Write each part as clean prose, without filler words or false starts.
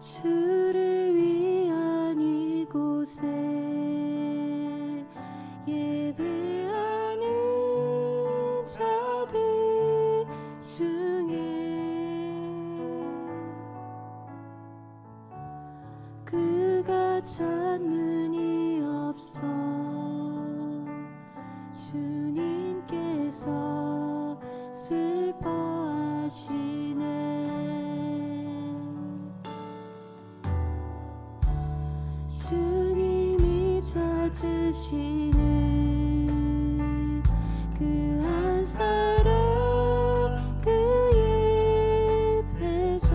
주를 위한 이곳에 예배하는 자들 중에 그가 찾는 이 없어 주님께서 슬퍼하시네. 주님이 찾으시는 그 한 사람 그의 배가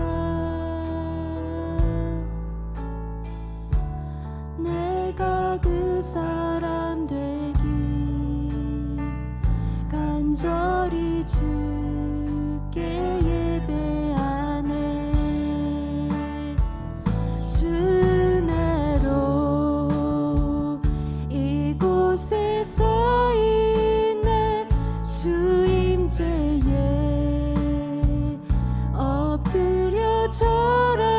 내가 그 사람 되기 간절히 주께 예배하네. 주내로 이곳에 서 있네. 주 임재에 엎드려 절하네.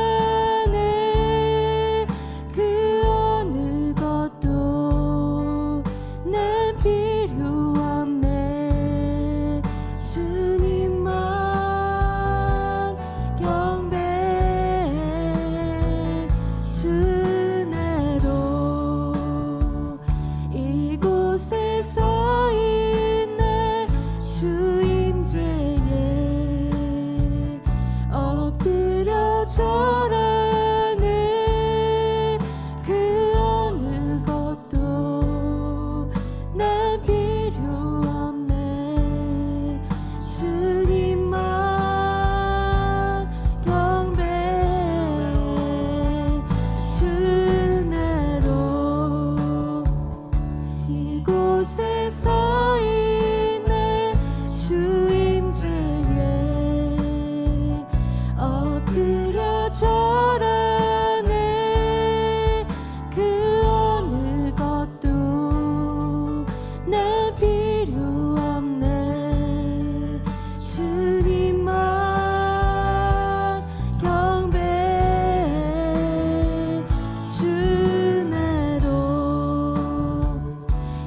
그 어느 것도 내 필요 없네. 주님만 경배해. 주내로 이곳에 서 있네. 주 임재에 엎드려 절하네. 그 어느 것도 내 필요 없네. 주님만 경배해. 주내로 이곳에 서 있네. 주 임재에 엎드려 절하네. 그 어느 것도 내 필요 없네. 주님만 경배해. 주내로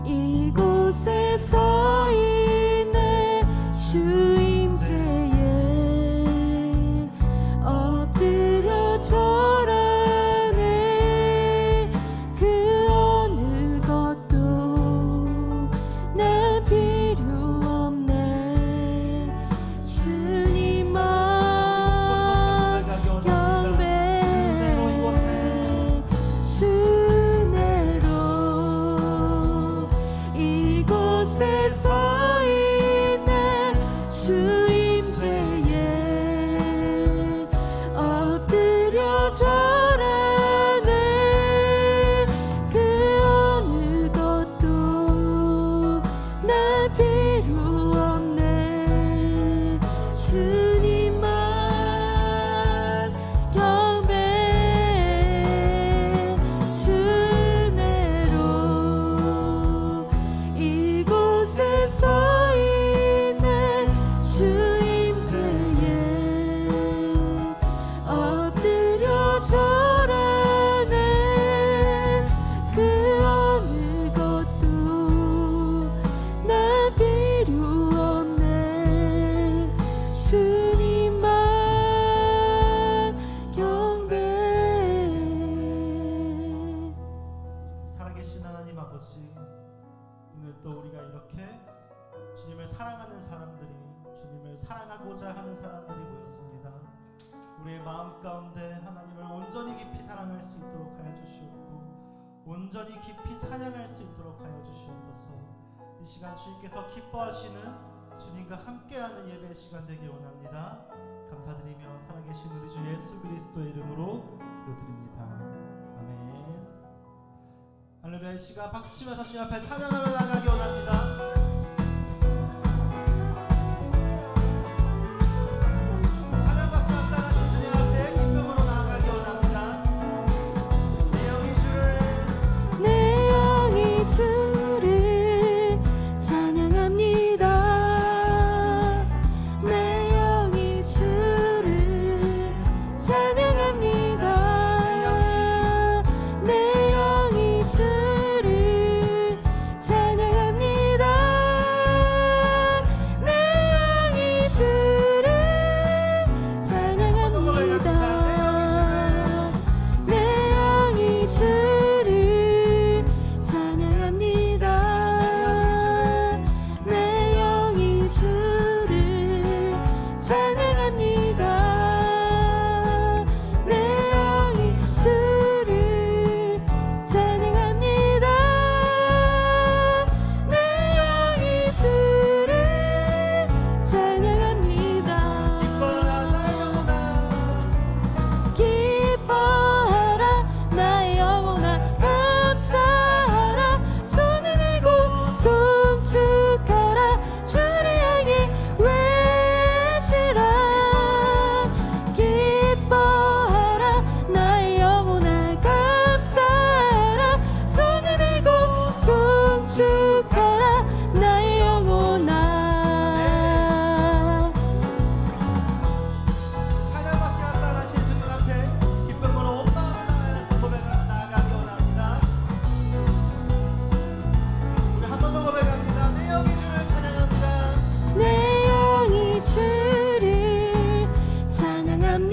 이곳에 서 있네. 주 임재에 엎드려 절하네. 그 어느 것도 내 필요 없네. 주님만 경배해. 주내로 이곳에 서 있네. 주 임재에 엎드려 절하네. 그 어느 것도 내 필요 없네. 주님만 경배해. 주내로 이곳에 서 있네. 주 임재에 엎드려 절하네. 그 어느 것도 내 필요 없네. 주님만 경배해. 살아계신 하나님 아버지, 오늘 또 우리가 이렇게 주님을 사랑하는 사람들이, 주님을 사랑하고자 하는 사람들이 모였습니다. 우리의 마음 가운데 하나님을 온전히 깊이 사랑할 수 있도록 하여 주시옵고, 온전히 깊이 찬양할 수 있도록 하여 주시옵소서. 이 시간 주님께서 기뻐하시는 주님과 함께하는 예배 시간 되길 원합니다. 감사드리며 살아계신 우리 주 예수 그리스도의 이름으로 기도드립니다. 아멘. 할렐루야. 이 시간 박수치면서 주님 앞에 찬양하며 나가기 원합니다. 내 영이 주를 찬양합니다. 내 영이 주를 찬양합니다.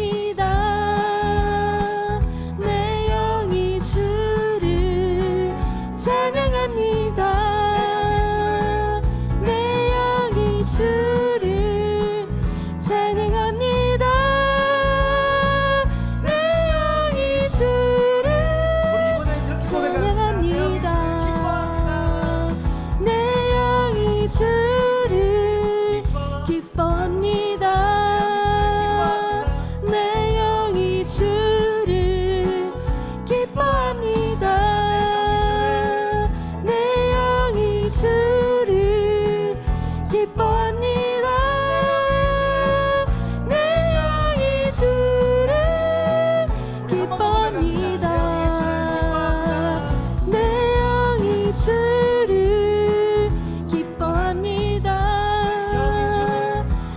기뻐합니다. 내 영이 주를 찬양합니다. 내 영이 주를 찬양합니다. 내 영이 주를 우리 이번엔 이렇게 고백합니다. 내 영이 주를 기뻐합니다. 내 영이 주를 기뻐합니다. 내 영이 주를 기뻐합니다. 내 영이 주를 기뻐합니다. 내 영이 주를 기뻐합니다.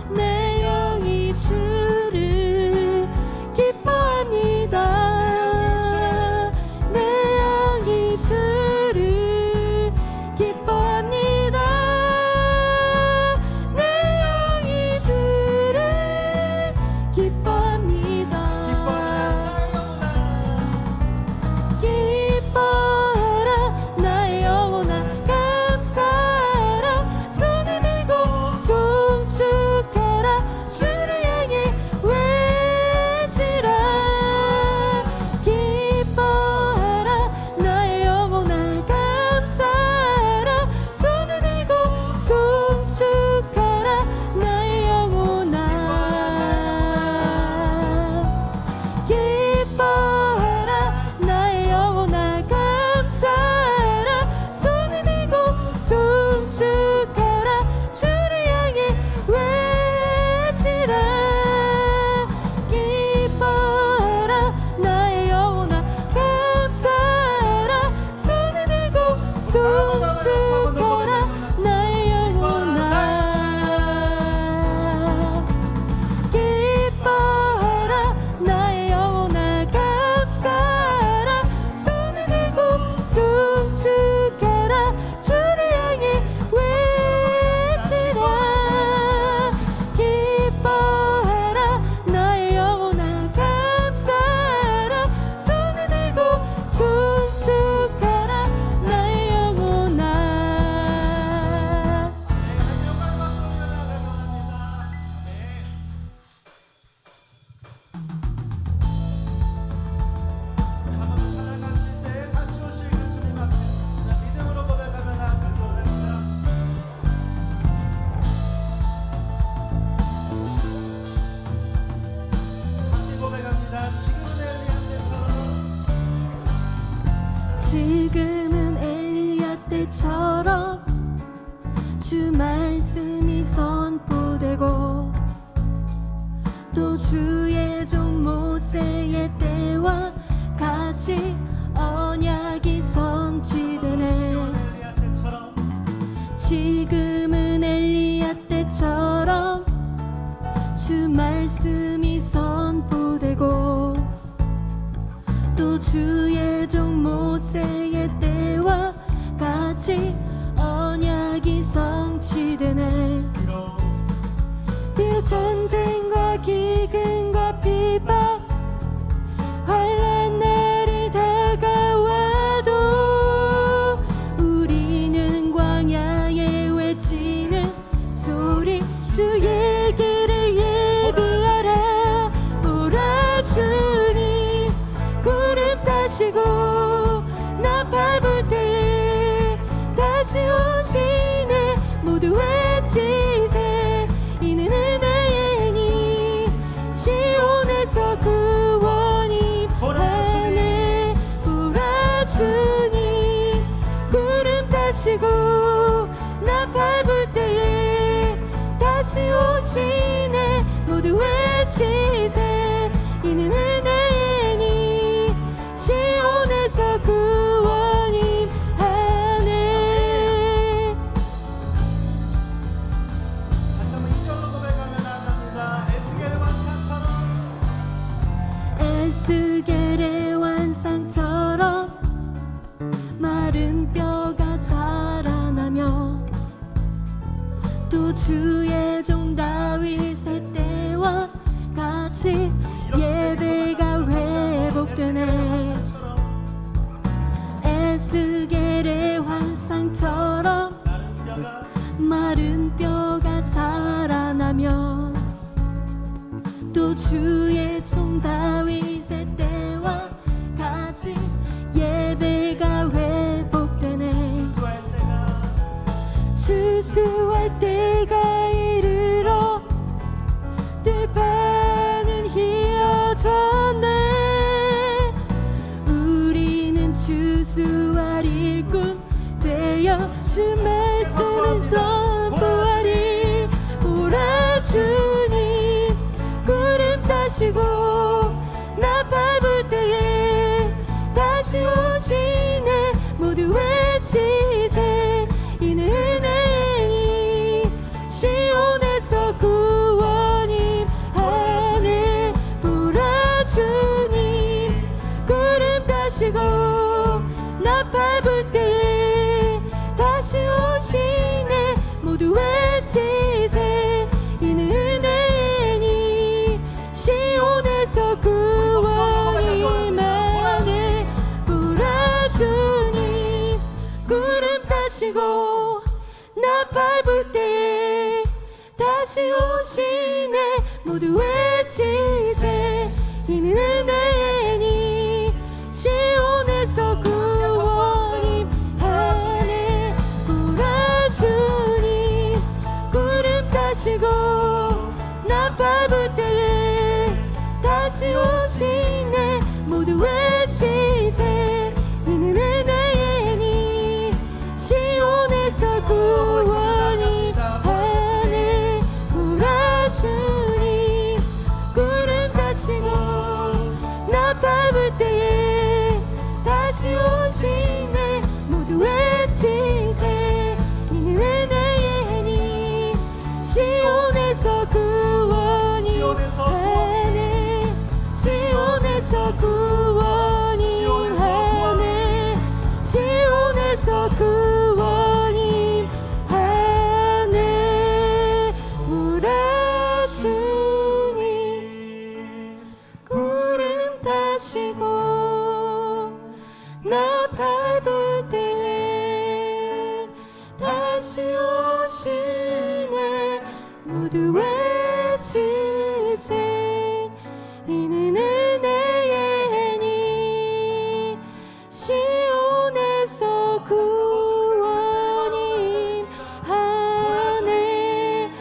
내 영이 주를 기뻐합니다. 내 영이 주를 기뻐합니다. 내 영이 주를 기뻐합니다. 기뻐하라 나의 영혼아 감사하라 손을 들고 송축하라 주를 향해 외치라. 기뻐하라 나의 영혼아 감사하라 손을 들고 송축하라 나의 영혼아. 기뻐하라 나의 영혼아 감사하라 손을 들고 송축하라 주를 향해 외치라. 기뻐하라 나의 영혼아 감사하라 손을 들고 송축하라 나의 영혼아. 기뻐하라 나의 영혼아 감사하라 손을 들고 송축하라 주를 향해 외치라. 기뻐하라 나의 영혼아 감사하라 손을 들고 송축하라 나의 영혼아. 한번 찬양하실 때 다시 오실 그 주님 앞에 믿음으로 고백하며 나아가기 원합니다. 함께 고백합니다. 지금은 엘리야 때처럼 주 말씀이 선포되고 또 주의 종 모세의 때와 같이 언약이 성취되네. 엘리야 때처럼 지금은 엘리야 때처럼 주 말씀이 선포되고 또 주의 종 모세의 때와 같이 언약이 성취되네. 비록 전쟁과 기근과 비방 환난 날이 다가와도 우리는 광야에 외치는 소리 주의 길을 예비하라. 오라 주님 구름 타시고 나팔 불 때에 다시 오시네. 모두 외치세 이는 은혜니 시온에서 구원이 하네. 오라 주님 구름 타시고 나팔 불 때에 다시 오시네. 모두 외치세 이는 은혜니 시온에서 구원이 하네. 다시 한번 2절로 고백하며 나갑니다. 에스겔의 완상처럼 마른 뼈가 살아나며 또 주의 종 다윗의 때와 같이 회복되네. 에스겔의 환상처럼 마른 뼈가 살아나며 또 주의 종 다윗의 때와 같이 예배가 회복되네. 추수할 때가 이르러 들판은 휘어졌네. 우리는 추수할 일꾼 되어 주 말씀을 선포하리. 오라 주님 구름 타시고 나 밟을 때에 다시 오시네. 모두 외치세 이는 은혜니 시온에서 구원이 하네. 오라 주님 구름 타시고 나 밟을 때에 다시 오시네. 모두 외치세 이는 은혜니 시온에서 구원이 임하네. 오라 주님 구름 타시고 나 밟을 때에 다시 오시네. 모두 외치세 이는 은혜니 시온에서 구원이 하네. 오라 주님 구름 타시고 나 밟을 때에 다시 오시네. 모두 외치세 이는 은혜니 시온에서 구원이 하네. 오라 주님 구름 타시고 나 밟을 때에 다시 오시네. 모두 외치세 이는 은혜니 시온에서 구원이 하네. 시온에서 구원이 하네. 시온에서 구원이 하네. 오라 주님 구름 타시고 나 밟을 때에 다시 오시네. 모두 외치세 이는 은혜니 시온에서 구원이 하네.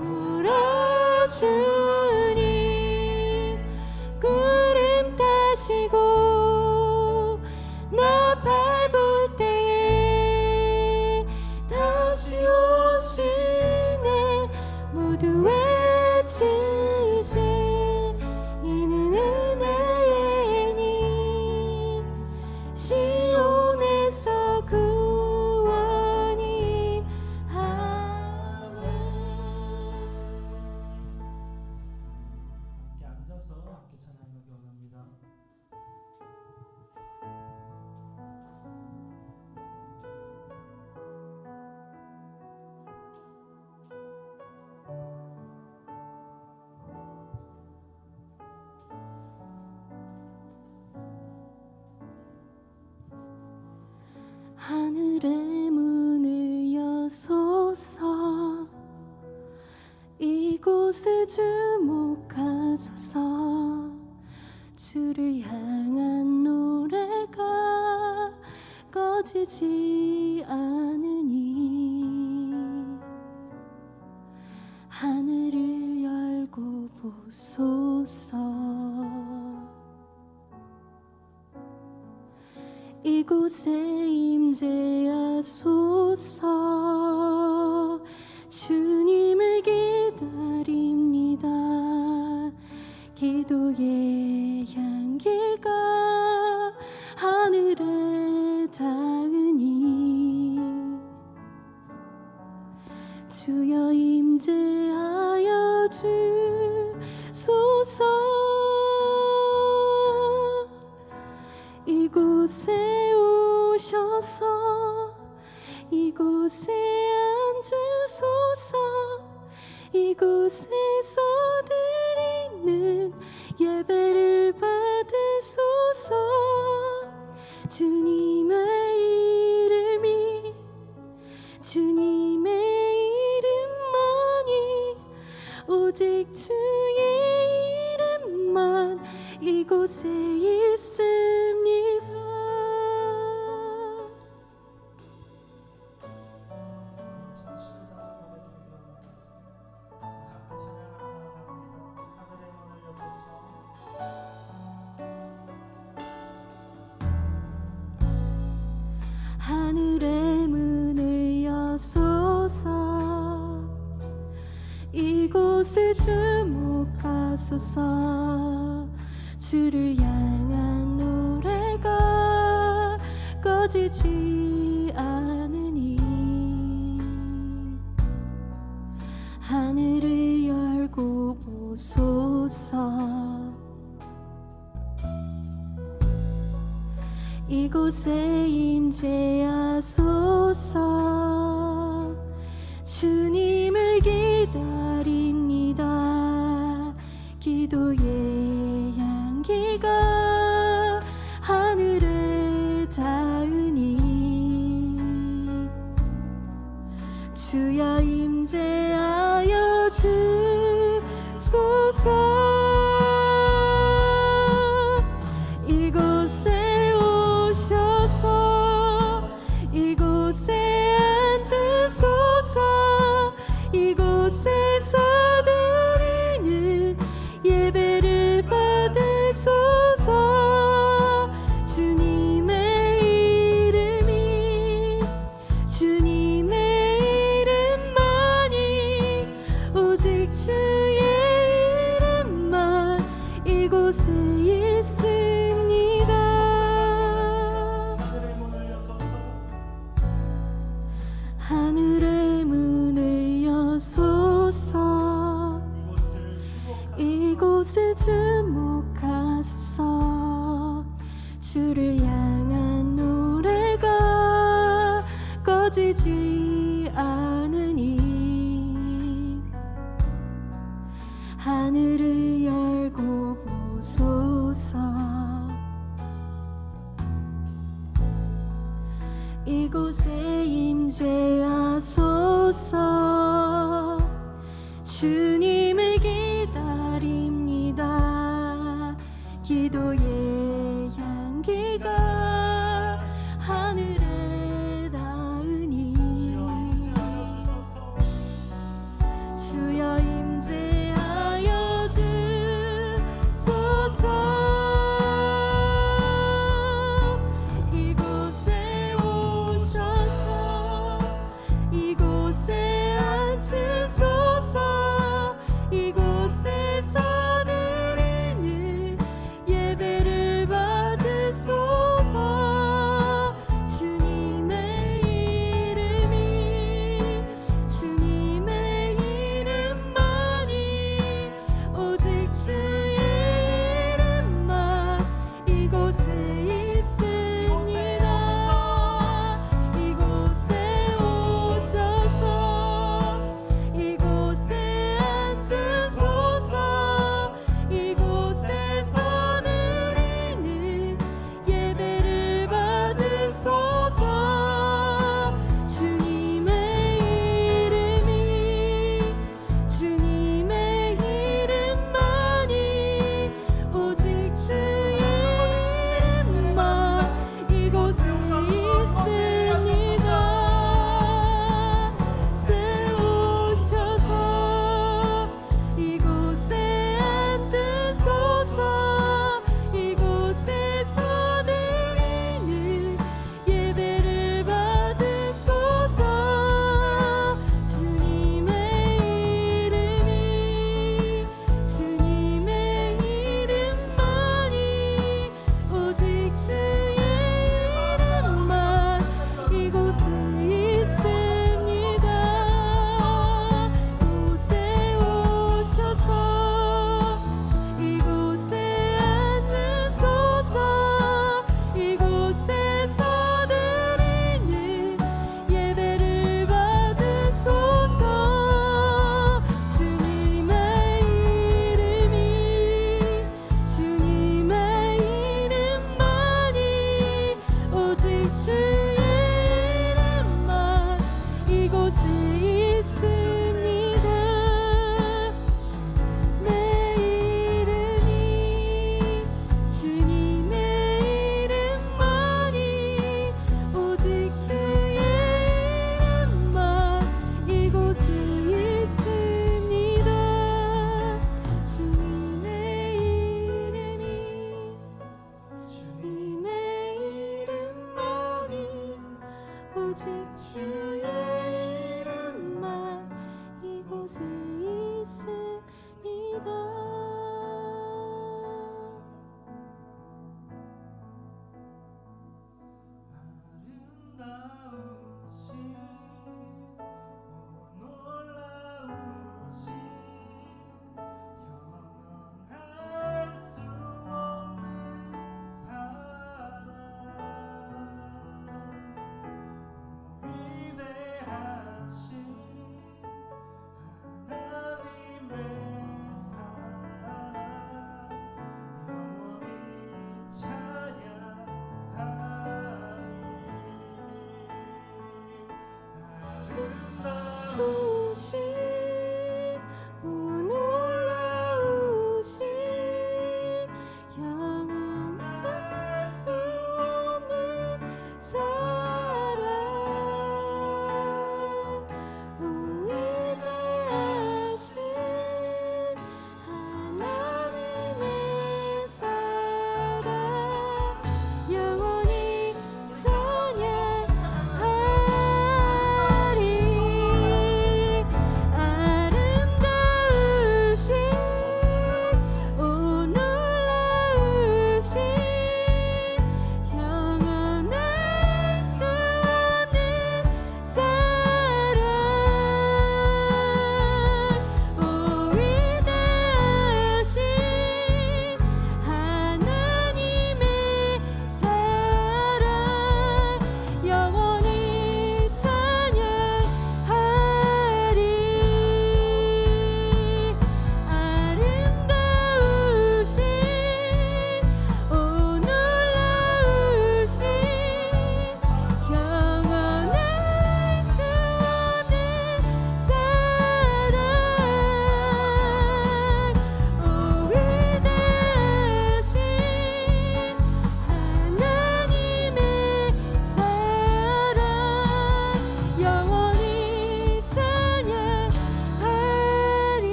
오라 주님 구름 타시고 나 밟을 때에 다시 오시네. 모두 외치세 이는 은혜니 시온에서 구원이 하네. 함께 앉아서 함께 찬양하기 원합니다. 하늘의 문을 여소서 이곳을 주목하소서. 주를 향한 노래가 꺼지지 않으니 하늘을 열고 보소서. 이곳에 임재하소서. 주님을 기다립니다. 기도의 향기가 하늘에 닿으니 주여 임재하여 주소서. 이곳에 오셔서 이곳에 앉으소서. 이곳에서 드리는 예배를 받으소서. 받으소서. 주님의 이름이 주님의 이름만이 오직 주의 이름만 이곳에 있습니다. 진실이다 고백하며 각각 찬양하며 나아갑니다. 하늘의 문을 여소서. 하늘의 문을 여소서. 이곳을 주목하소서. 주를 향한 노래가 꺼지지 않으니 하늘을 열고 보소서. 이곳에 임재하소서. 주님을 기다립니다. 기도의 향기가 하늘에 닿으니 주여 임재하여 주소서. 이곳에 오셔서 이곳에 앉으소서. 이곳에서 드리는 예배를 받으소서. 주님의 이름이 주님의 이름만이 오직 주의 이름만 이곳에 있습니다. 하늘의 문을 여소서. 하늘의 문을 여소서. 이곳을 주목하소서. 주를 향한 노래가 꺼지지 않으니 하늘을 열고 보소서. 이곳에 임재하소서. 주님을 기다립니다. 기도의 향기가 하늘에 닿으니 주여 임재하여 주소서. 이곳에 오셔서 이곳에 앉으소서. 이곳에서 드리는 예배를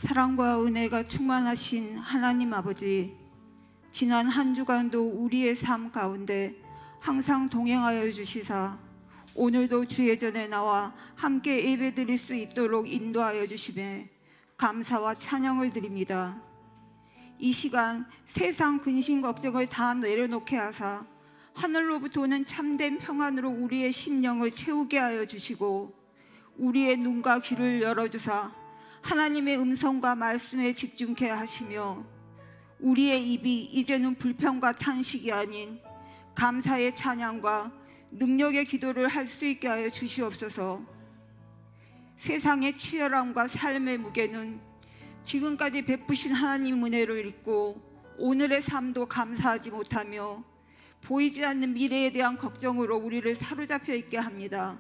사랑과 은혜가 충만하신 하나님 아버지, 지난 한 주간도 우리의 삶 가운데 항상 동행하여 주시사 오늘도 주의 전에 나와 함께 예배드릴 수 있도록 인도하여 주심에 감사와 찬양을 드립니다. 이 시간 세상 근심 걱정을 다 내려놓게 하사 하늘로부터 오는 참된 평안으로 우리의 심령을 채우게 하여 주시고 우리의 눈과 귀를 열어주사 하나님의 음성과 말씀에 집중케 하시며 우리의 입이 이제는 불평과 탄식이 아닌 감사의 찬양과 능력의 기도를 할 수 있게 하여 주시옵소서. 세상의 치열함과 삶의 무게는 지금까지 베푸신 하나님 은혜를 잊고 오늘의 삶도 감사하지 못하며 보이지 않는 미래에 대한 걱정으로 우리를 사로잡혀 있게 합니다.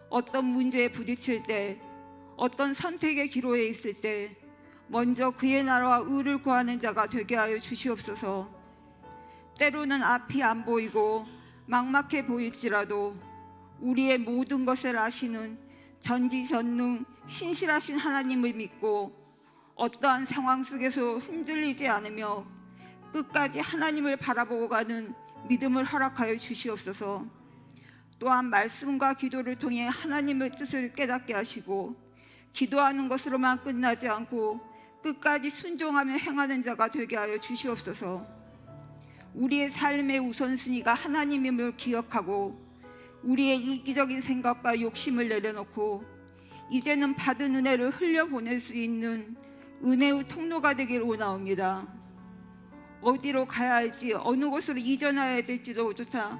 어떤 문제에 부딪힐 때, 어떤 선택의 기로에 있을 때 먼저 그의 나라와 의를 구하는 자가 되게 하여 주시옵소서. 때로는 앞이 안 보이고 막막해 보일지라도 우리의 모든 것을 아시는 전지전능 신실하신 하나님을 믿고 어떠한 상황 속에서 흔들리지 않으며 끝까지 하나님을 바라보고 가는 믿음을 허락하여 주시옵소서. 또한 말씀과 기도를 통해 하나님의 뜻을 깨닫게 하시고 기도하는 것으로만 끝나지 않고 끝까지 순종하며 행하는 자가 되게 하여 주시옵소서. 우리의 삶의 우선순위가 하나님임을 기억하고 우리의 이기적인 생각과 욕심을 내려놓고 이제는 받은 은혜를 흘려보낼 수 있는 은혜의 통로가 되길 원하옵니다. 어디로 가야 할지 어느 곳으로 이전해야 될지도 조차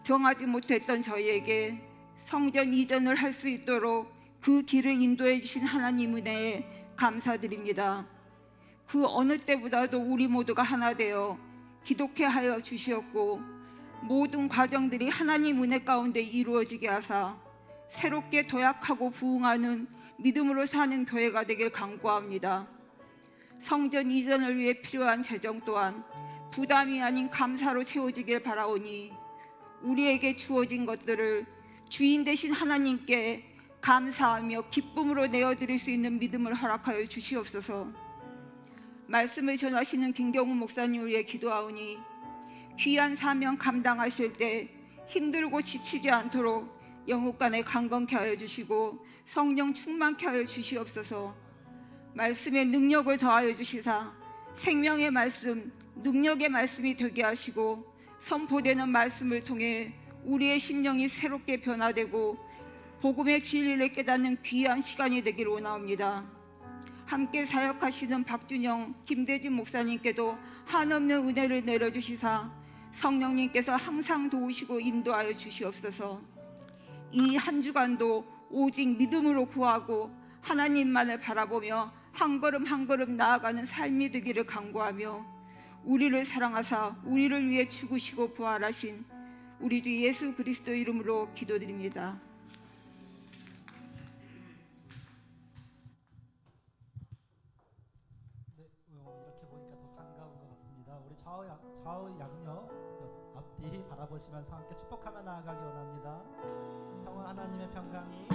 정하지 못했던 저희에게 성전 이전을 할 수 있도록 그 길을 인도해 주신 하나님 은혜에 감사드립니다. 그 어느 때보다도 우리 모두가 하나 되어 기독케 하여 주시었고 모든 과정들이 하나님 은혜 가운데 이루어지게 하사 새롭게 도약하고 부흥하는 믿음으로 사는 교회가 되길 간구합니다. 성전 이전을 위해 필요한 재정 또한 부담이 아닌 감사로 채워지길 바라오니 우리에게 주어진 것들을 주인 되신 하나님께 감사하며 기쁨으로 내어드릴 수 있는 믿음을 허락하여 주시옵소서. 말씀을 전하시는 김경훈 목사님을 위해 기도하오니 귀한 사명 감당하실 때 힘들고 지치지 않도록 영육간에 강건케 하여 주시고 성령 충만케 하여 주시옵소서. 말씀의 능력을 더하여 주시사 생명의 말씀, 능력의 말씀이 되게 하시고 선포되는 말씀을 통해 우리의 심령이 새롭게 변화되고 복음의 진리를 깨닫는 귀한 시간이 되길 원하옵니다. 함께 사역하시는 박준영, 김대진 목사님께도 한없는 은혜를 내려주시사 성령님께서 항상 도우시고 인도하여 주시옵소서. 이 한 주간도 오직 믿음으로 구하고 하나님만을 바라보며 한 걸음 한 걸음 나아가는 삶이 되기를 간구하며 우리를 사랑하사 우리를 위해 죽으시고 부활하신 우리 주 예수 그리스도 이름으로 기도드립니다. 네, 이렇게 보니까 더 반가운 것 같습니다. 우리 좌우 양옆 앞뒤 바라보시면서 함께 축복하며 나아가기 원합니다. 평화 하나님의 평강이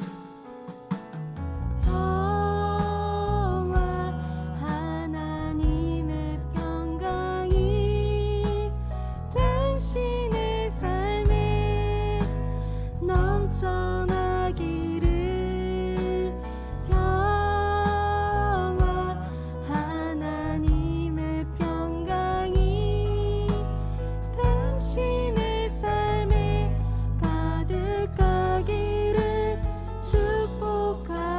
하나님의 평강이 당신의 삶에 넘쳐나기를. 평화 하나님의 평강이 당신의 삶에 가득하기를 축복합니다.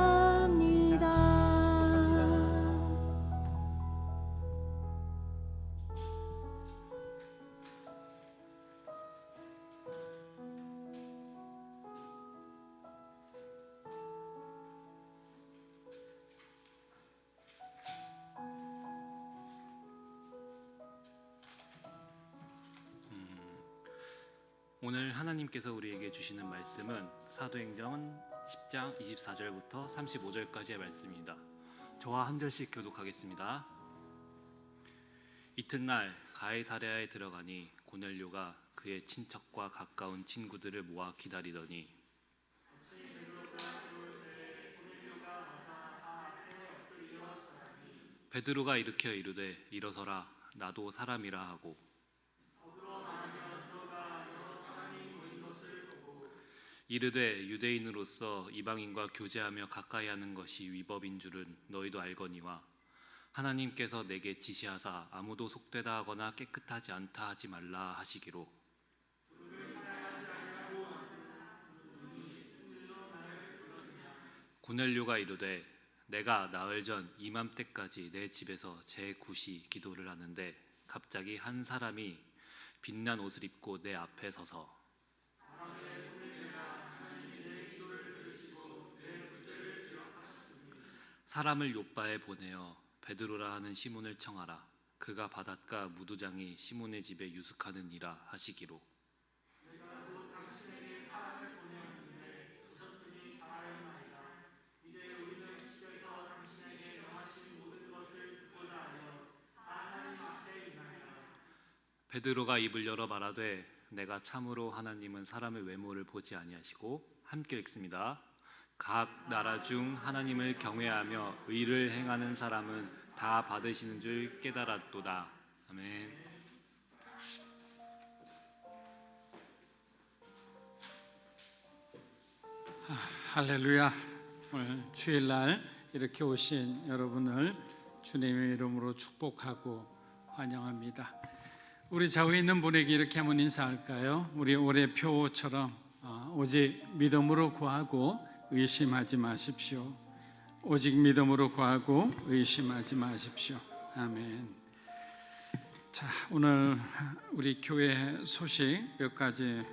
오늘 하나님께서 우리에게 주시는 말씀은 사도행전 10장 24절부터 35절까지의 말씀입니다. 저와 한 절씩 교독하겠습니다. 이튿날 가이사랴에 들어가니 고넬료가 그의 친척과 가까운 친구들을 모아 기다리더니 베드로가 일으켜 이르되 일어서라 나도 사람이라 하고 이르되 유대인으로서 이방인과 교제하며 가까이 하는 것이 위법인 줄은 너희도 알거니와 하나님께서 내게 지시하사 아무도 속되다 하거나 깨끗하지 않다 하지 말라 하시기로 고넬료가 이르되 내가 나흘 전 이맘때까지 내 집에서 제9시 기도를 하는데 갑자기 한 사람이 빛난 옷을 입고 내 앞에 서서 사람을 욥바에 보내어 베드로라 하는 시몬을 청하라. 그가 바닷가 무도장이 시몬의 집에 유숙하느니라 하시기로 베드로가 입을 열어 말하되 내가 참으로 하나님은 사람의 외모를 보지 아니하시고 함께 읽습니다. 각 나라 중 하나님을 경외하며 의를 행하는 사람은 다 받으시는 줄 깨달았도다. 아멘. 할렐루야. 오늘 주일날 이렇게 오신 여러분을 주님의 이름으로 축복하고 환영합니다. 우리 좌우에 있는 분에게 이렇게 한번 인사할까요? 우리 올해 표처럼 오직 믿음으로 구하고 의심하지 마십시오. 오직 믿음으로 구하고 의심하지 마십시오. 아멘. 자, 오늘 우리 교회 소식 몇 가지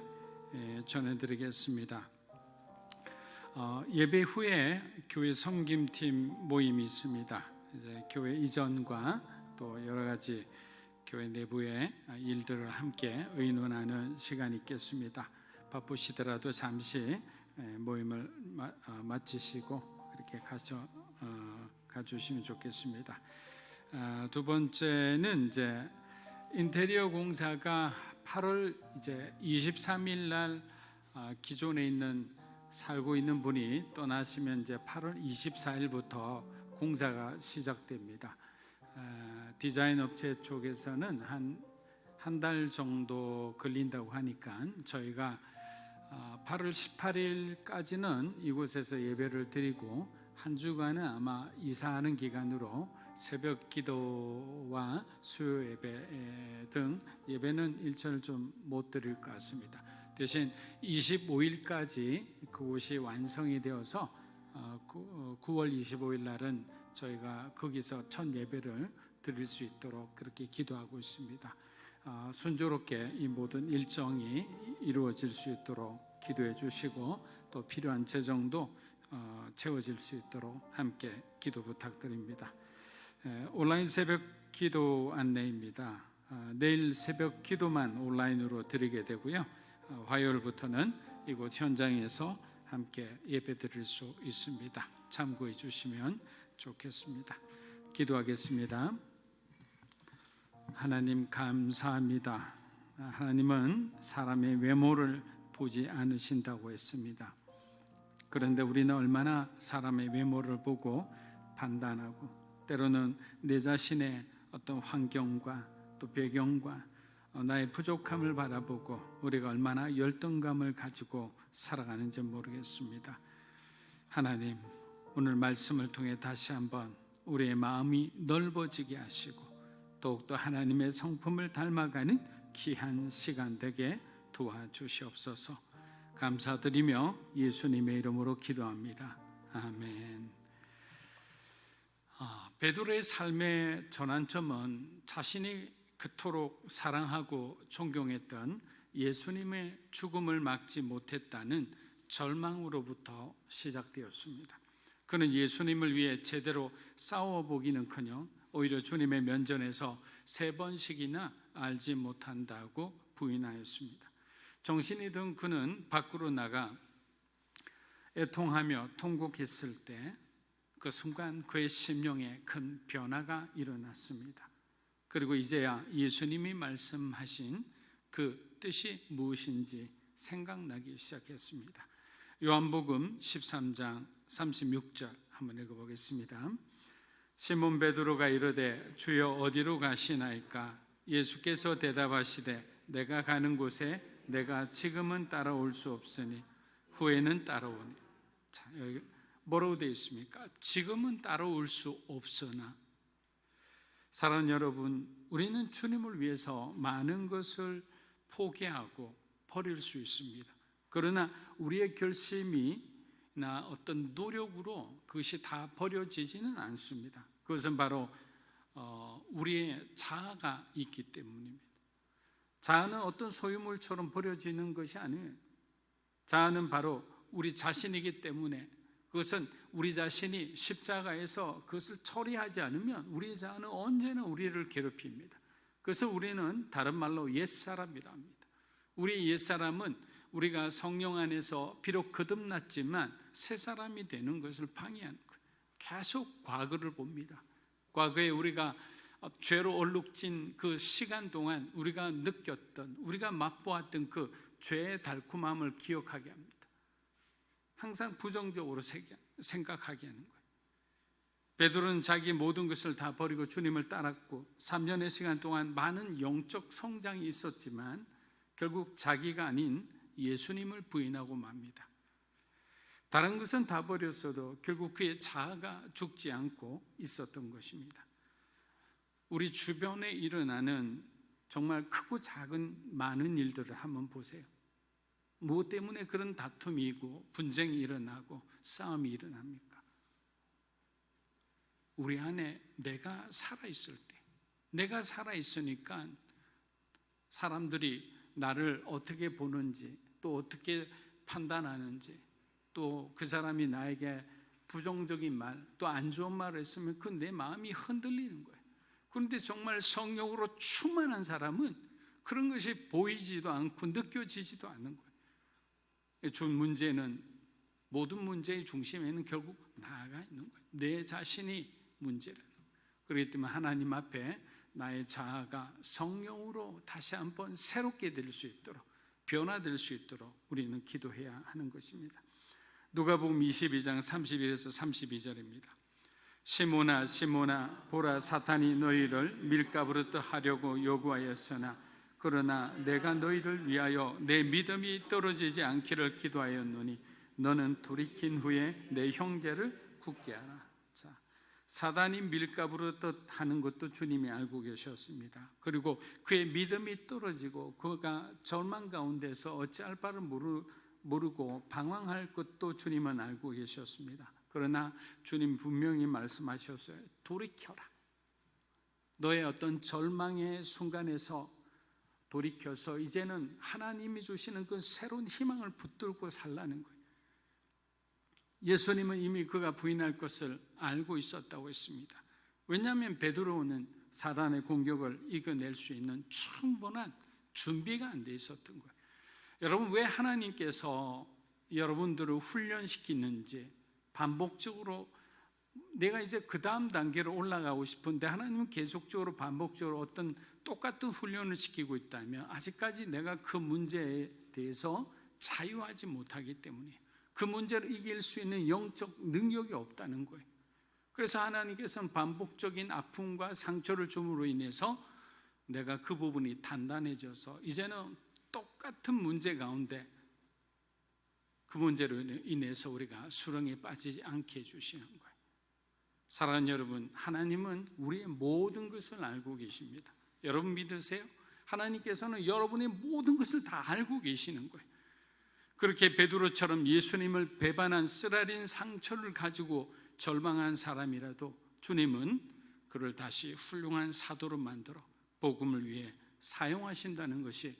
전해드리겠습니다. 예배 후에 교회 섬김팀 모임이 있습니다. 이제 교회 이전과 또 여러 가지 교회 내부의 일들을 함께 의논하는 시간이 있겠습니다. 바쁘시더라도 잠시 모임을 마치시고 이렇게 가주시면 좋겠습니다. 두 번째는 이제 인테리어 공사가 8월 이제 23일 날 기존에 살고 있는 분이 떠나시면 이제 8월 24일부터 공사가 시작됩니다. 디자인 업체 쪽에서는 한 달 정도 걸린다고 하니까 저희가 8월 18일까지는 이곳에서 예배를 드리고 한 주간은 아마 이사하는 기간으로 새벽 기도와 수요 예배 등 예배는 일천을 좀 못 드릴 것 같습니다. 대신 25일까지 그곳이 완성이 되어서 9월 25일 날은 저희가 거기서 첫 예배를 드릴 수 있도록 그렇게 기도하고 있습니다. 순조롭게 이 모든 일정이 이루어질 수 있도록 기도해 주시고 또 필요한 재정도 채워질 수 있도록 함께 기도 부탁드립니다. 온라인 새벽 기도 안내입니다. 내일 새벽 기도만 온라인으로 드리게 되고요. 화요일부터는 이곳 현장에서 함께 예배 드릴 수 있습니다. 참고해 주시면 좋겠습니다. 기도하겠습니다. 하나님 감사합니다. 하나님은 사람의 외모를 보지 않으신다고 했습니다. 그런데 우리는 얼마나 사람의 외모를 보고 판단하고 때로는 내 자신의 어떤 환경과 또 배경과 나의 부족함을 바라보고 우리가 얼마나 열등감을 가지고 살아가는지 모르겠습니다. 하나님, 오늘 말씀을 통해 다시 한번 우리의 마음이 넓어지게 하시고 더욱더 하나님의 성품을 닮아가는 귀한 시간 되게 도와주시옵소서. 감사드리며 예수님의 이름으로 기도합니다. 아멘. 베드로의 삶의 전환점은 자신이 그토록 사랑하고 존경했던 예수님의 죽음을 막지 못했다는 절망으로부터 시작되었습니다. 그는 예수님을 위해 제대로 싸워보기는커녕 오히려 주님의 면전에서 3번씩이나 알지 못한다고 부인하였습니다. 정신이 든 그는 밖으로 나가 애통하며 통곡했을 때 그 순간 그의 심령에 큰 변화가 일어났습니다. 그리고 이제야 예수님이 말씀하신 그 뜻이 무엇인지 생각나기 시작했습니다. 요한복음 13장 36절 한번 읽어보겠습니다. 시몬 베드로가 이르되 주여 어디로 가시나이까? 예수께서 대답하시되 내가 가는 곳에 내가 지금은 따라올 수 없으니 후에는 따라오니. 자, 여기 뭐라고 되어 있습니까? 지금은 따라올 수 없으나. 사랑하는 여러분, 우리는 주님을 위해서 많은 것을 포기하고 버릴 수 있습니다. 그러나 우리의 결심이나 어떤 노력으로 그것이 다 버려지지는 않습니다. 그것은 바로 우리의 자아가 있기 때문입니다. 자아는 어떤 소유물처럼 버려지는 것이 아니에요. 자아는 바로 우리 자신이기 때문에 그것은 우리 자신이 십자가에서 그것을 처리하지 않으면 우리 자아는 언제나 우리를 괴롭힙니다. 그래서 우리는 다른 말로 옛사람이라 합니다. 우리 옛사람은 우리가 성령 안에서 비록 거듭났지만 새 사람이 되는 것을 방해하는 거예요. 계속 과거를 봅니다. 과거에 우리가 죄로 얼룩진 그 시간 동안 우리가 느꼈던, 우리가 맛보았던 그 죄의 달콤함을 기억하게 합니다. 항상 부정적으로 생각하게 하는 거예요. 베드로는 자기 모든 것을 다 버리고 주님을 따랐고 3년의 시간 동안 많은 영적 성장이 있었지만 결국 자기가 아닌 예수님을 부인하고 맙니다. 다른 것은 다 버렸어도 결국 그의 자아가 죽지 않고 있었던 것입니다. 우리 주변에 일어나는 정말 크고 작은 많은 일들을 한번 보세요. 무엇 때문에 그런 다툼이 있고 분쟁이 일어나고 싸움이 일어납니까? 우리 안에 내가 살아있을 때, 내가 살아있으니까 사람들이 나를 어떻게 보는지, 또 어떻게 판단하는지, 또 그 사람이 나에게 부정적인 말, 또 안 좋은 말을 했으면 그 내 마음이 흔들리는 거예요. 그런데 정말 성령으로 충만한 사람은 그런 것이 보이지도 않고 느껴지지도 않는 거예요. 문제는, 모든 문제의 중심에는 결국 나가 있는 거예요. 내 자신이 문제라는 거예요. 그렇기 때문에 하나님 앞에 나의 자아가 성령으로 다시 한번 새롭게 될 수 있도록, 변화될 수 있도록 우리는 기도해야 하는 것입니다. 누가복음 22장 31에서 32절입니다. 시몬아 시몬아 보라 사탄이 너희를 밀가부르듯 하려고 요구하였으나 그러나 내가 너희를 위하여 내 믿음이 떨어지지 않기를 기도하였노니 너는 돌이킨 후에 내 형제를 굳게 하라. 자, 사단이 밀가부르듯 하는 것도 주님이 알고 계셨습니다. 그리고 그의 믿음이 떨어지고 그가 절망 가운데서 어찌할 바를 모르고 방황할 것도 주님은 알고 계셨습니다. 그러나 주님 분명히 말씀하셨어요. 돌이켜라. 너의 어떤 절망의 순간에서 돌이켜서 이제는 하나님이 주시는 그 새로운 희망을 붙들고 살라는 거예요. 예수님은 이미 그가 부인할 것을 알고 있었다고 했습니다. 왜냐하면 베드로는 사단의 공격을 이겨낼 수 있는 충분한 준비가 안 돼 있었던 거예요. 여러분, 왜 하나님께서 여러분들을 훈련시키는지 반복적으로 내가 이제 그 다음 단계로 올라가고 싶은데 하나님은 계속적으로 반복적으로 어떤 똑같은 훈련을 시키고 있다면 아직까지 내가 그 문제에 대해서 자유하지 못하기 때문에 그 문제를 이길 수 있는 영적 능력이 없다는 거예요. 그래서 하나님께서는 반복적인 아픔과 상처를 줌으로 인해서 내가 그 부분이 단단해져서 이제는 똑같은 문제 가운데 그 문제로 인해서 우리가 수렁에 빠지지 않게 해주시는 거예요. 사랑하는 여러분, 하나님은 우리의 모든 것을 알고 계십니다. 여러분 믿으세요? 하나님께서는 여러분의 모든 것을 다 알고 계시는 거예요. 그렇게 베드로처럼 예수님을 배반한 쓰라린 상처를 가지고 절망한 사람이라도 주님은 그를 다시 훌륭한 사도로 만들어 복음을 위해 사용하신다는 것이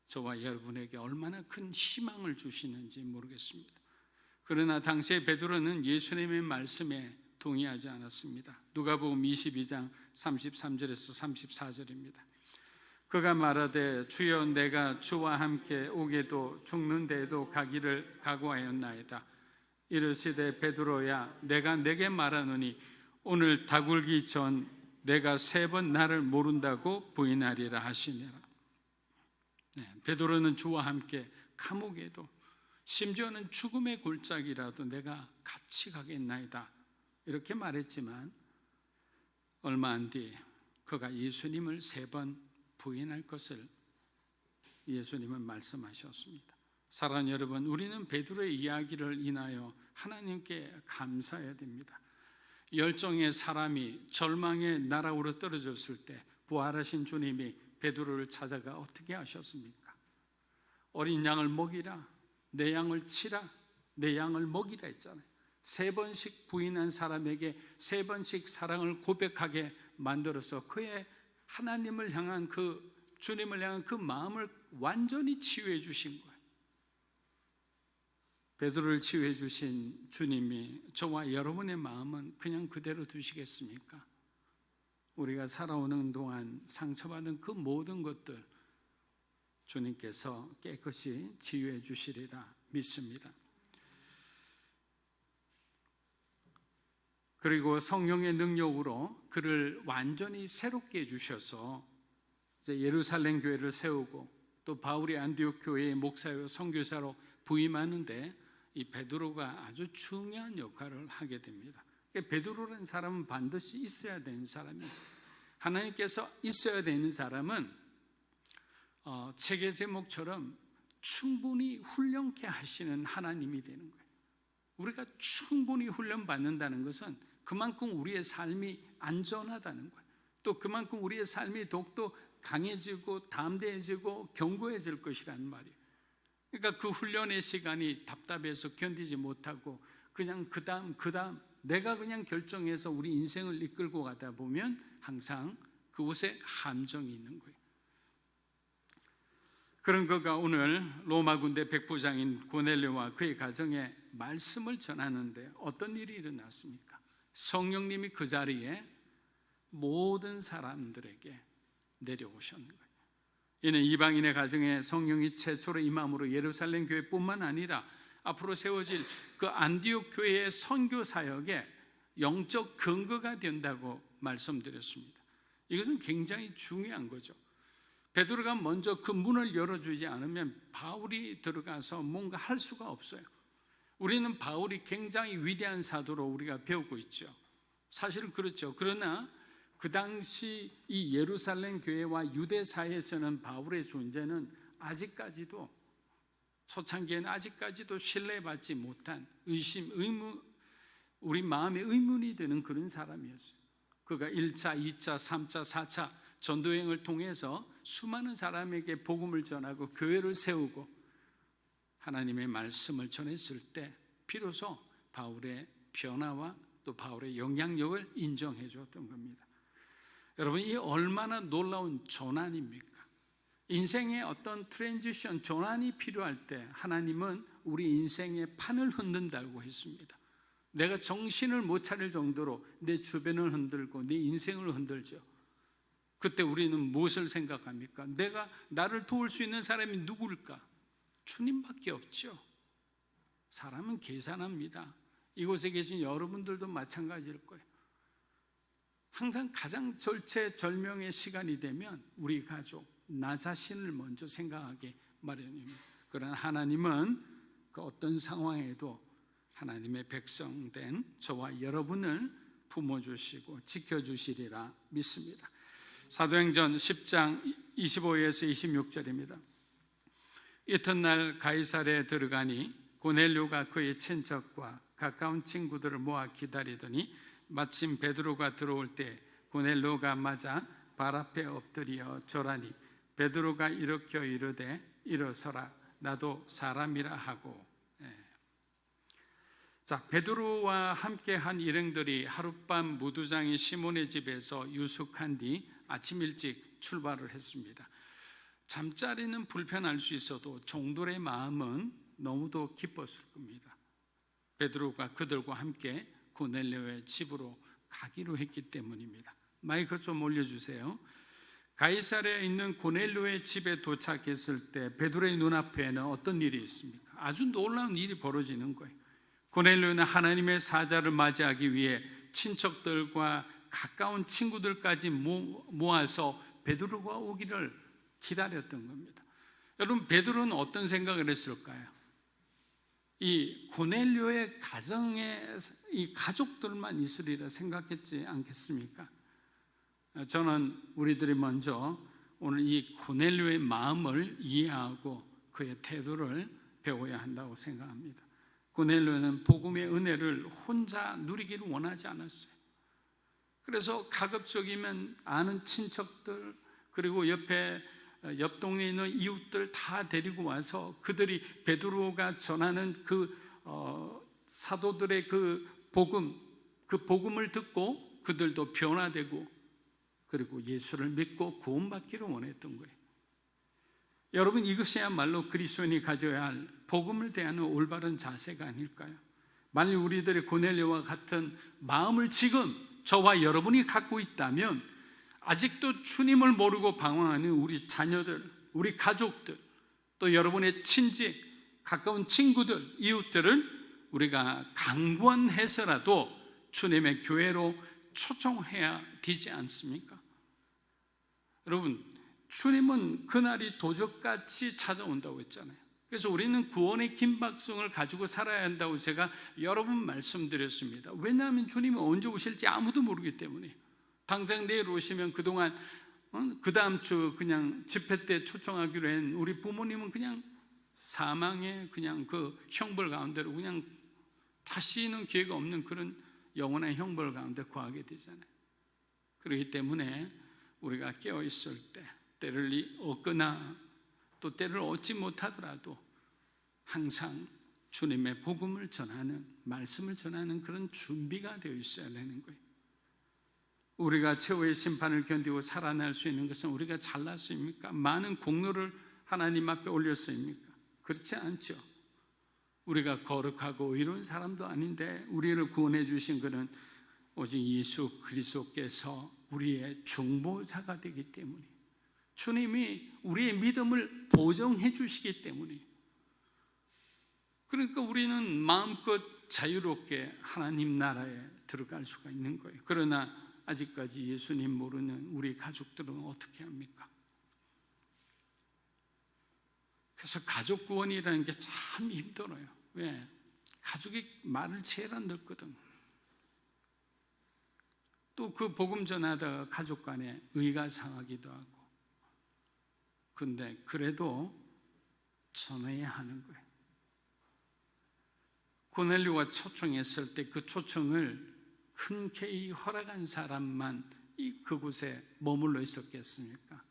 저와 여러분에게 얼마나 큰 희망을 주시는지 모르겠습니다. 그러나 당시에 베드로는 예수님의 말씀에 동의하지 않았습니다. 누가복음 22장 33절에서 34절입니다. 그가 말하되 주여 내가 주와 함께 오게도 죽는 데에도 가기를 각오하였나이다. 이르시되 베드로야 내가 내게 말하노니 오늘 다굴기 전 내가 3번 나를 모른다고 부인하리라 하시니라. 베드로는 주와 함께 감옥에도 심지어는 죽음의 골짜기라도 내가 같이 가겠나이다 이렇게 말했지만 얼마 안 뒤 그가 예수님을 3번 부인할 것을 예수님은 말씀하셨습니다. 사랑하는 여러분, 우리는 베드로의 이야기를 인하여 하나님께 감사해야 됩니다. 열정의 사람이 절망의 나락으로 떨어졌을 때 부활하신 주님이 베드로를 찾아가 어떻게 하셨습니까? 어린 양을 먹이라, 내 양을 치라, 내 양을 먹이라 했잖아요. 3번씩 부인한 사람에게 3번씩 사랑을 고백하게 만들어서 그의 하나님을 향한 그 주님을 향한 그 마음을 완전히 치유해 주신 거예요. 베드로를 치유해 주신 주님이 저와 여러분의 마음은 그냥 그대로 두시겠습니까? 우리가 살아오는 동안 상처받은 그 모든 것들 주님께서 깨끗이 치유해 주시리라 믿습니다. 그리고 성령의 능력으로 그를 완전히 새롭게 해주셔서 이제 예루살렘 교회를 세우고 또 바울이 안디옥 교회의 목사요 선교사로 부임하는데 이 베드로가 아주 중요한 역할을 하게 됩니다. 베드로라는 사람은 반드시 있어야 되는 사람이에요. 하나님께서 있어야 되는 사람은 책의 제목처럼 충분히 훈련케 하시는 하나님이 되는 거예요. 우리가 충분히 훈련받는다는 것은 그만큼 우리의 삶이 안전하다는 거예요. 또 그만큼 우리의 삶이 더욱더 강해지고 담대해지고 견고해질 것이라는 말이에요. 그러니까 그 훈련의 시간이 답답해서 견디지 못하고 그냥 그 다음 내가 그냥 결정해서 우리 인생을 이끌고 가다 보면 항상 그곳에 함정이 있는 거예요. 그런 그가 오늘 로마 군대 백부장인 고넬료와 그의 가정에 말씀을 전하는데 어떤 일이 일어났습니까? 성령님이 그 자리에 모든 사람들에게 내려오셨는 거예요. 이는 이방인의 가정에 성령이 최초로 임함으로 예루살렘 교회뿐만 아니라 앞으로 세워질 그 안디옥 교회의 선교 사역에 영적 근거가 된다고 말씀드렸습니다. 이것은 굉장히 중요한 거죠. 베드로가 먼저 그 문을 열어주지 않으면 바울이 들어가서 뭔가 할 수가 없어요. 우리는 바울이 굉장히 위대한 사도로 우리가 배우고 있죠. 사실은 그렇죠. 그러나 그 당시 이 예루살렘 교회와 유대 사회에서는 바울의 존재는 아직까지도 초창기에는 아직까지도 신뢰받지 못한 의심, 의문, 우리 마음에 의문이 드는 그런 사람이었어요. 그가 1차, 2차, 3차, 4차 전도행을 통해서 수많은 사람에게 복음을 전하고 교회를 세우고 하나님의 말씀을 전했을 때 비로소 바울의 변화와 또 바울의 영향력을 인정해 줬던 겁니다. 여러분, 이 얼마나 놀라운 전환입니까? 인생의 어떤 트랜지션, 전환이 필요할 때 하나님은 우리 인생의 판을 흔든다고 했습니다. 내가 정신을 못 차릴 정도로 내 주변을 흔들고 내 인생을 흔들죠. 그때 우리는 무엇을 생각합니까? 나를 도울 수 있는 사람이 누구일까? 주님밖에 없죠. 사람은 계산합니다. 이곳에 계신 여러분들도 마찬가지일 거예요. 항상 가장 절체절명의 시간이 되면 우리 가족, 나 자신을 먼저 생각하게 마련입니다. 그러나 하나님은 그 어떤 상황에도 하나님의 백성된 저와 여러분을 품어주시고 지켜주시리라 믿습니다. 사도행전 10장 25에서 26절입니다. 이튿날 가이사랴에 들어가니 고넬료가 그의 친척과 가까운 친구들을 모아 기다리더니 마침 베드로가 들어올 때 고넬료가 맞아 발 앞에 엎드려 절하니 베드로가 일으켜 이르되 일어서라 나도 사람이라 하고. 자, 베드로와 함께 한 일행들이 하룻밤 무두장인 시몬의 집에서 유숙한 뒤 아침 일찍 출발을 했습니다. 잠자리는 불편할 수 있어도 종들의 마음은 너무도 기뻤을 겁니다. 베드로가 그들과 함께 고넬료의 집으로 가기로 했기 때문입니다. 마이크 좀 올려주세요. 가이사랴에 있는 고넬료의 집에 도착했을 때 베드로의 눈앞에는 어떤 일이 있습니까? 아주 놀라운 일이 벌어지는 거예요. 고넬료는 하나님의 사자를 맞이하기 위해 친척들과 가까운 친구들까지 모아서 베드로가 오기를 기다렸던 겁니다. 여러분, 베드로는 어떤 생각을 했을까요? 이 고넬료의 가정에 이 가족들만 있으리라 생각했지 않겠습니까? 저는 우리들이 먼저 오늘 이 고넬료의 마음을 이해하고 그의 태도를 배워야 한다고 생각합니다. 고넬료는 복음의 은혜를 혼자 누리기를 원하지 않았어요. 그래서 가급적이면 아는 친척들 그리고 옆 동네에 있는 이웃들 다 데리고 와서 그들이 베드로가 전하는 그 사도들의 그 복음을 듣고 그들도 변화되고 그리고 예수를 믿고 구원받기를 원했던 거예요. 여러분, 이것이야말로 그리스도인이 가져야 할 복음을 대하는 올바른 자세가 아닐까요? 만일 우리들의 고넬료와 같은 마음을 지금 저와 여러분이 갖고 있다면 아직도 주님을 모르고 방황하는 우리 자녀들, 우리 가족들, 또 여러분의 친지, 가까운 친구들, 이웃들을 우리가 강권해서라도 주님의 교회로 초청해야 되지 않습니까? 여러분, 주님은 그날이 도적같이 찾아온다고 했잖아요. 그래서 우리는 구원의 긴박성을 가지고 살아야 한다고 제가 여러 번 말씀드렸습니다. 왜냐하면 주님이 언제 오실지 아무도 모르기 때문에. 당장 내일 오시면 그동안 그 다음 주 그냥 집회 때 초청하기로 한 우리 부모님은 그냥 사망의 그냥 그 형벌 가운데로 그냥 다시는 기회가 없는 그런 영원한 형벌 가운데 거하게 되잖아요. 그렇기 때문에 우리가 깨어 있을 때 때를 얻거나 또 때를 얻지 못하더라도 항상 주님의 복음을 전하는, 말씀을 전하는 그런 준비가 되어 있어야 되는 거예요. 우리가 최후의 심판을 견디고 살아날 수 있는 것은 우리가 잘났습니까? 많은 공로를 하나님 앞에 올렸습니까? 그렇지 않죠. 우리가 거룩하고 의로운 사람도 아닌데 우리를 구원해 주신 그는 오직 예수 그리스도께서 우리의 중보자가 되기 때문에, 주님이 우리의 믿음을 보정해 주시기 때문에, 그러니까 우리는 마음껏 자유롭게 하나님 나라에 들어갈 수가 있는 거예요. 그러나 아직까지 예수님 모르는 우리 가족들은 어떻게 합니까? 그래서 가족 구원이라는 게 참 힘들어요. 왜? 가족이 말을 제일 안 듣거든. 또 그 복음 전하다가 가족 간에 의가 상하기도 하고. 근데 그래도 전해야 하는 거예요. 고넬료가 초청했을 때 그 초청을 흔쾌히 허락한 사람만 그곳에 머물러 있었겠습니까?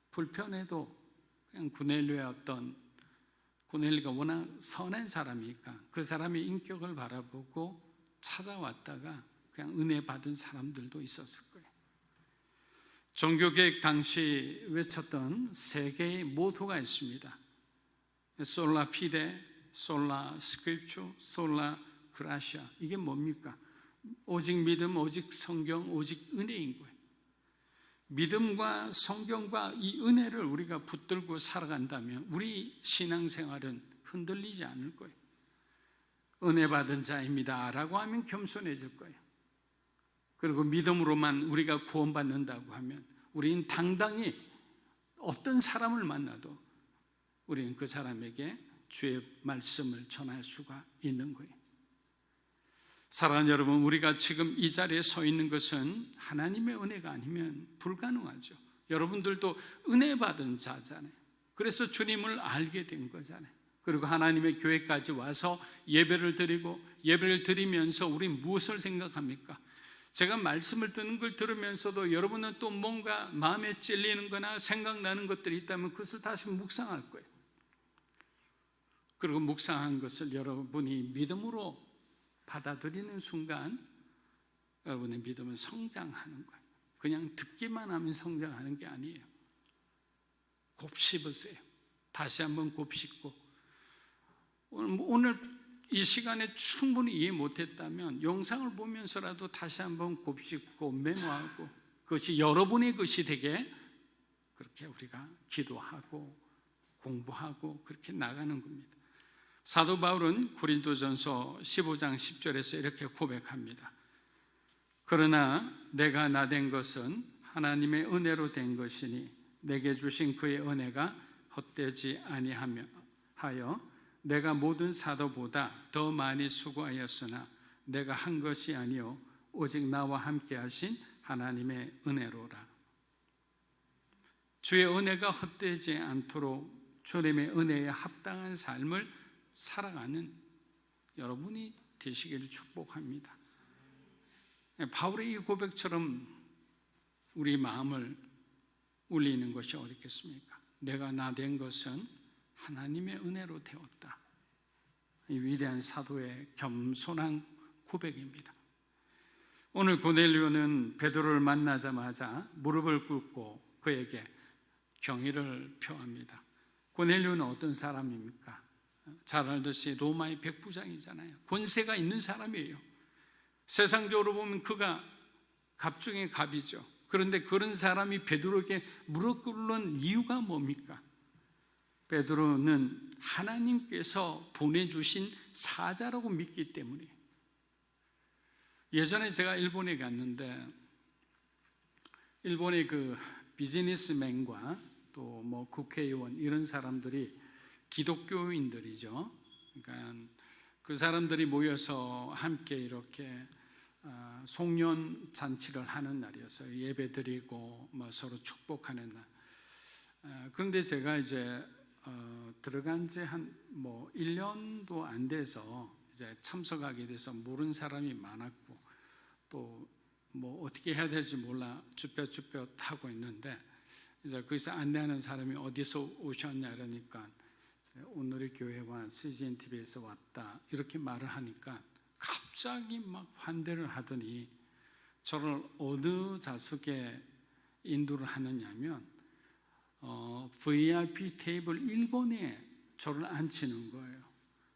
불편해도 그냥 고넬료가 워낙 선한 사람이니까 그 사람의 인격을 바라보고 찾아왔다가 그냥 은혜 받은 사람들도 있었을 거예요. 종교개혁 당시 외쳤던 세 개의 모토가 있습니다. 솔라 피데, 솔라 스크립추, 솔라 그라시아. 이게 뭡니까? 오직 믿음, 오직 성경, 오직 은혜인 거예요. 믿음과 성경과 이 은혜를 우리가 붙들고 살아간다면 우리 신앙생활은 흔들리지 않을 거예요. 은혜 받은 자입니다 라고 하면 겸손해질 거예요. 그리고 믿음으로만 우리가 구원받는다고 하면 우리는 당당히 어떤 사람을 만나도 우리는 그 사람에게 주의 말씀을 전할 수가 있는 거예요. 사랑하는 여러분, 우리가 지금 이 자리에 서 있는 것은 하나님의 은혜가 아니면 불가능하죠. 여러분들도 은혜 받은 자잖아요. 그래서 주님을 알게 된 거잖아요. 그리고 하나님의 교회까지 와서 예배를 드리고, 예배를 드리면서 우리 무엇을 생각합니까? 제가 말씀을 듣는 걸 들으면서도 여러분은 또 뭔가 마음에 찔리는 거나 생각나는 것들이 있다면 그것을 다시 묵상할 거예요. 그리고 묵상한 것을 여러분이 믿음으로 받아들이는 순간 여러분의 믿음은 성장하는 거예요. 그냥 듣기만 하면 성장하는 게 아니에요. 곱씹으세요. 다시 한번 곱씹고, 오늘 이 시간에 충분히 이해 못했다면 영상을 보면서라도 다시 한번 곱씹고 메모하고, 그것이 여러분의 것이 되게 그렇게 우리가 기도하고 공부하고 그렇게 나가는 겁니다. 사도 바울은 고린도전서 15장 10절에서 이렇게 고백합니다. 그러나 내가 나된 것은 하나님의 은혜로 된 것이니 내게 주신 그의 은혜가 헛되지 아니하여 내가 모든 사도보다 더 많이 수고하였으나 내가 한 것이 아니요 오직 나와 함께 하신 하나님의 은혜로라. 주의 은혜가 헛되지 않도록 주님의 은혜에 합당한 삶을 살아가는 여러분이 되시기를 축복합니다. 바울의 이 고백처럼 우리 마음을 울리는 것이 어렵겠습니까? 내가 나 된 것은 하나님의 은혜로 되었다. 이 위대한 사도의 겸손한 고백입니다. 오늘 고넬료는 베드로를 만나자마자 무릎을 꿇고 그에게 경의를 표합니다. 고넬료는 어떤 사람입니까? 잘 알듯이 로마의 백부장이잖아요. 권세가 있는 사람이에요. 세상적으로 보면 그가 갑 중에 갑이죠. 그런데 그런 사람이 베드로에게 무릎 꿇는 이유가 뭡니까? 베드로는 하나님께서 보내주신 사자라고 믿기 때문이에요. 예전에 제가 일본에 갔는데 일본의 그 비즈니스맨과 또 뭐 국회의원 이런 사람들이 기독교인들이죠. 그러니까 그 사람들이 모여서 함께 이렇게 송년 잔치를 하는 날이었어요. 예배드리고 뭐 서로 축복하는 날. 그런데 제가 이제 들어간 지 한 뭐 1년도 안 돼서 이제 참석하게 돼서 모르는 사람이 많았고 또 뭐 어떻게 해야 될지 몰라 쭈뼛쭈뼛 하고 있는데 이제 거기서 안내하는 사람이 어디서 오셨냐 이러니까 오늘의 교회와 CGN TV에서 왔다 이렇게 말을 하니까 갑자기 막 환대를 하더니 저를 어느 좌석에 인도를 하느냐면 VIP 테이블 1번에 저를 앉히는 거예요.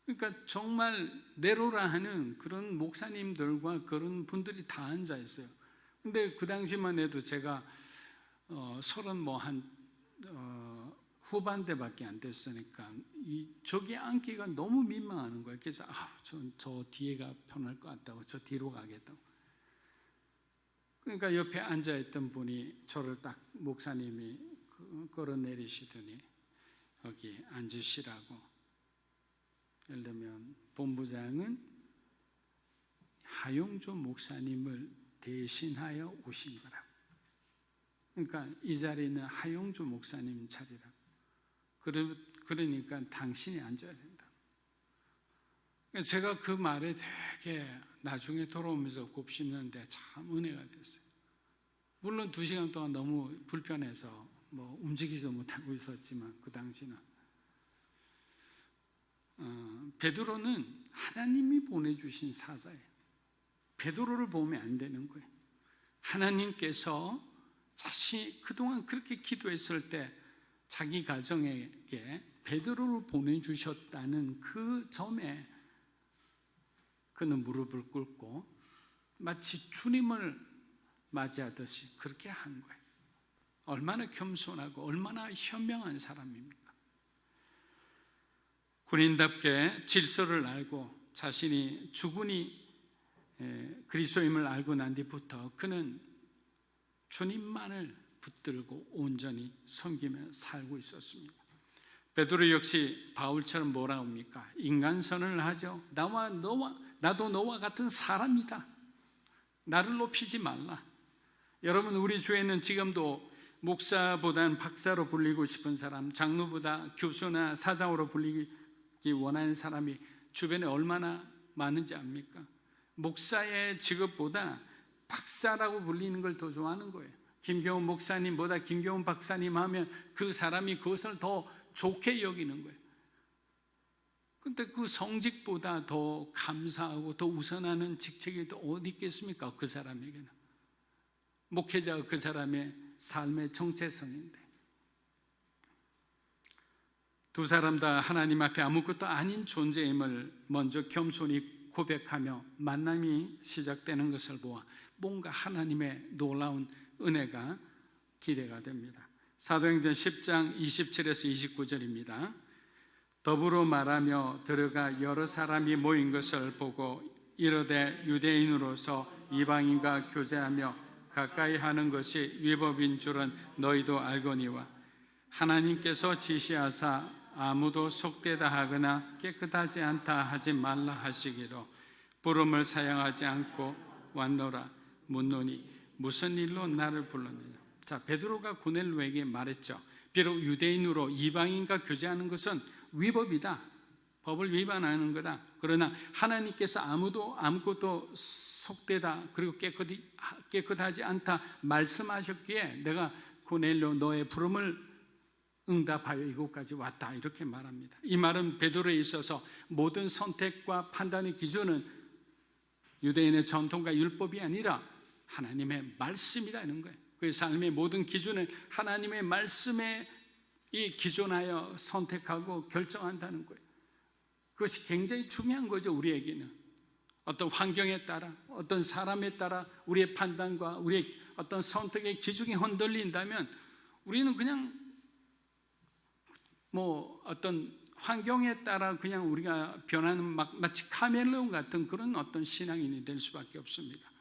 그러니까 정말 내로라 하는 그런 목사님들과 그런 분들이 다 앉아 있어요. 근데 그 당시만 해도 제가 30 후반대밖에 안 됐으니까 저기 앉기가 너무 민망한 거예요. 그래서 저 뒤에가 편할 것 같다고 저 뒤로 가겠다고. 그러니까 옆에 앉아있던 분이 저를 딱 목사님이 끌어내리시더니 여기 앉으시라고. 예를 들면 본부장은 하용조 목사님을 대신하여 오신 거라고. 그러니까 이 자리는 하용조 목사님 자리라고. 그러니까 당신이 앉아야 된다. 제가 그 말에 되게 나중에 돌아오면서 곱씹는데 참 은혜가 됐어요. 물론 2시간 동안 너무 불편해서 뭐 움직이지도 못하고 있었지만 그 당시는 베드로는 하나님이 보내주신 사자예요. 베드로를 보면 안 되는 거예요. 하나님께서 자신이 그동안 그렇게 기도했을 때 자기 가정에게 베드로를 보내주셨다는 그 점에 그는 무릎을 꿇고 마치 주님을 맞이하듯이 그렇게 한 거예요. 얼마나 겸손하고 얼마나 현명한 사람입니까? 군인답게 질서를 알고 자신이 주군이 그리스도임을 알고 난 뒤부터 그는 주님만을 붙들고 온전히 섬기며 살고 있었습니다. 베드로 역시 바울처럼 뭐라 합니까? 인간선을 하죠. 나도 너와 같은 사람이다. 나를 높이지 말라. 여러분, 우리 교회는 지금도 목사보다는 박사로 불리고 싶은 사람, 장로보다 교수나 사장으로 불리기 원하는 사람이 주변에 얼마나 많은지 압니까? 목사의 직업보다 박사라고 불리는 걸 더 좋아하는 거예요. 김경훈 목사님보다 김경훈 박사님 하면 그 사람이 그것을 더 좋게 여기는 거예요. 근데 그 성직보다 더 감사하고 더 우선하는 직책이 또 어디 있겠습니까? 그 사람에게는. 목회자가 그 사람의 삶의 정체성인데, 두 사람 다 하나님 앞에 아무것도 아닌 존재임을 먼저 겸손히 고백하며 만남이 시작되는 것을 보아 뭔가 하나님의 놀라운 은혜가 기대가 됩니다. 사도행전 10장 27에서 29절입니다. 더불어 말하며 들어가 여러 사람이 모인 것을 보고 이르되 유대인으로서 이방인과 교제하며 가까이 하는 것이 위법인 줄은 너희도 알거니와 하나님께서 지시하사 아무도 속되다 하거나 깨끗하지 않다 하지 말라 하시기로 부름을 사양하지 않고 왔노라. 묻노니 무슨 일로 나를 불렀느냐. 자, 베드로가 고넬료에게 말했죠. 비록 유대인으로 이방인과 교제하는 것은 위법이다. 법을 위반하는 거다. 그러나 하나님께서 아무것도 속되다 그리고 깨끗하지 않다 말씀하셨기에 내가 고넬료 너의 부름을 응답하여 이곳까지 왔다. 이렇게 말합니다. 이 말은 베드로에 있어서 모든 선택과 판단의 기준은 유대인의 전통과 율법이 아니라 하나님의 말씀이라는 거예요. 그의 삶의 모든 기준은 하나님의 말씀에 기존하여 선택하고 결정한다는 거예요. 그것이 굉장히 중요한 거죠. 우리에게는 어떤 환경에 따라 어떤 사람에 따라 우리의 판단과 우리의 어떤 선택의 기준이 흔들린다면 우리는 그냥 어떤 환경에 따라 그냥 우리가 변하는 마치 카멜레온 같은 그런 어떤 신앙인이 될 수밖에 없습니다.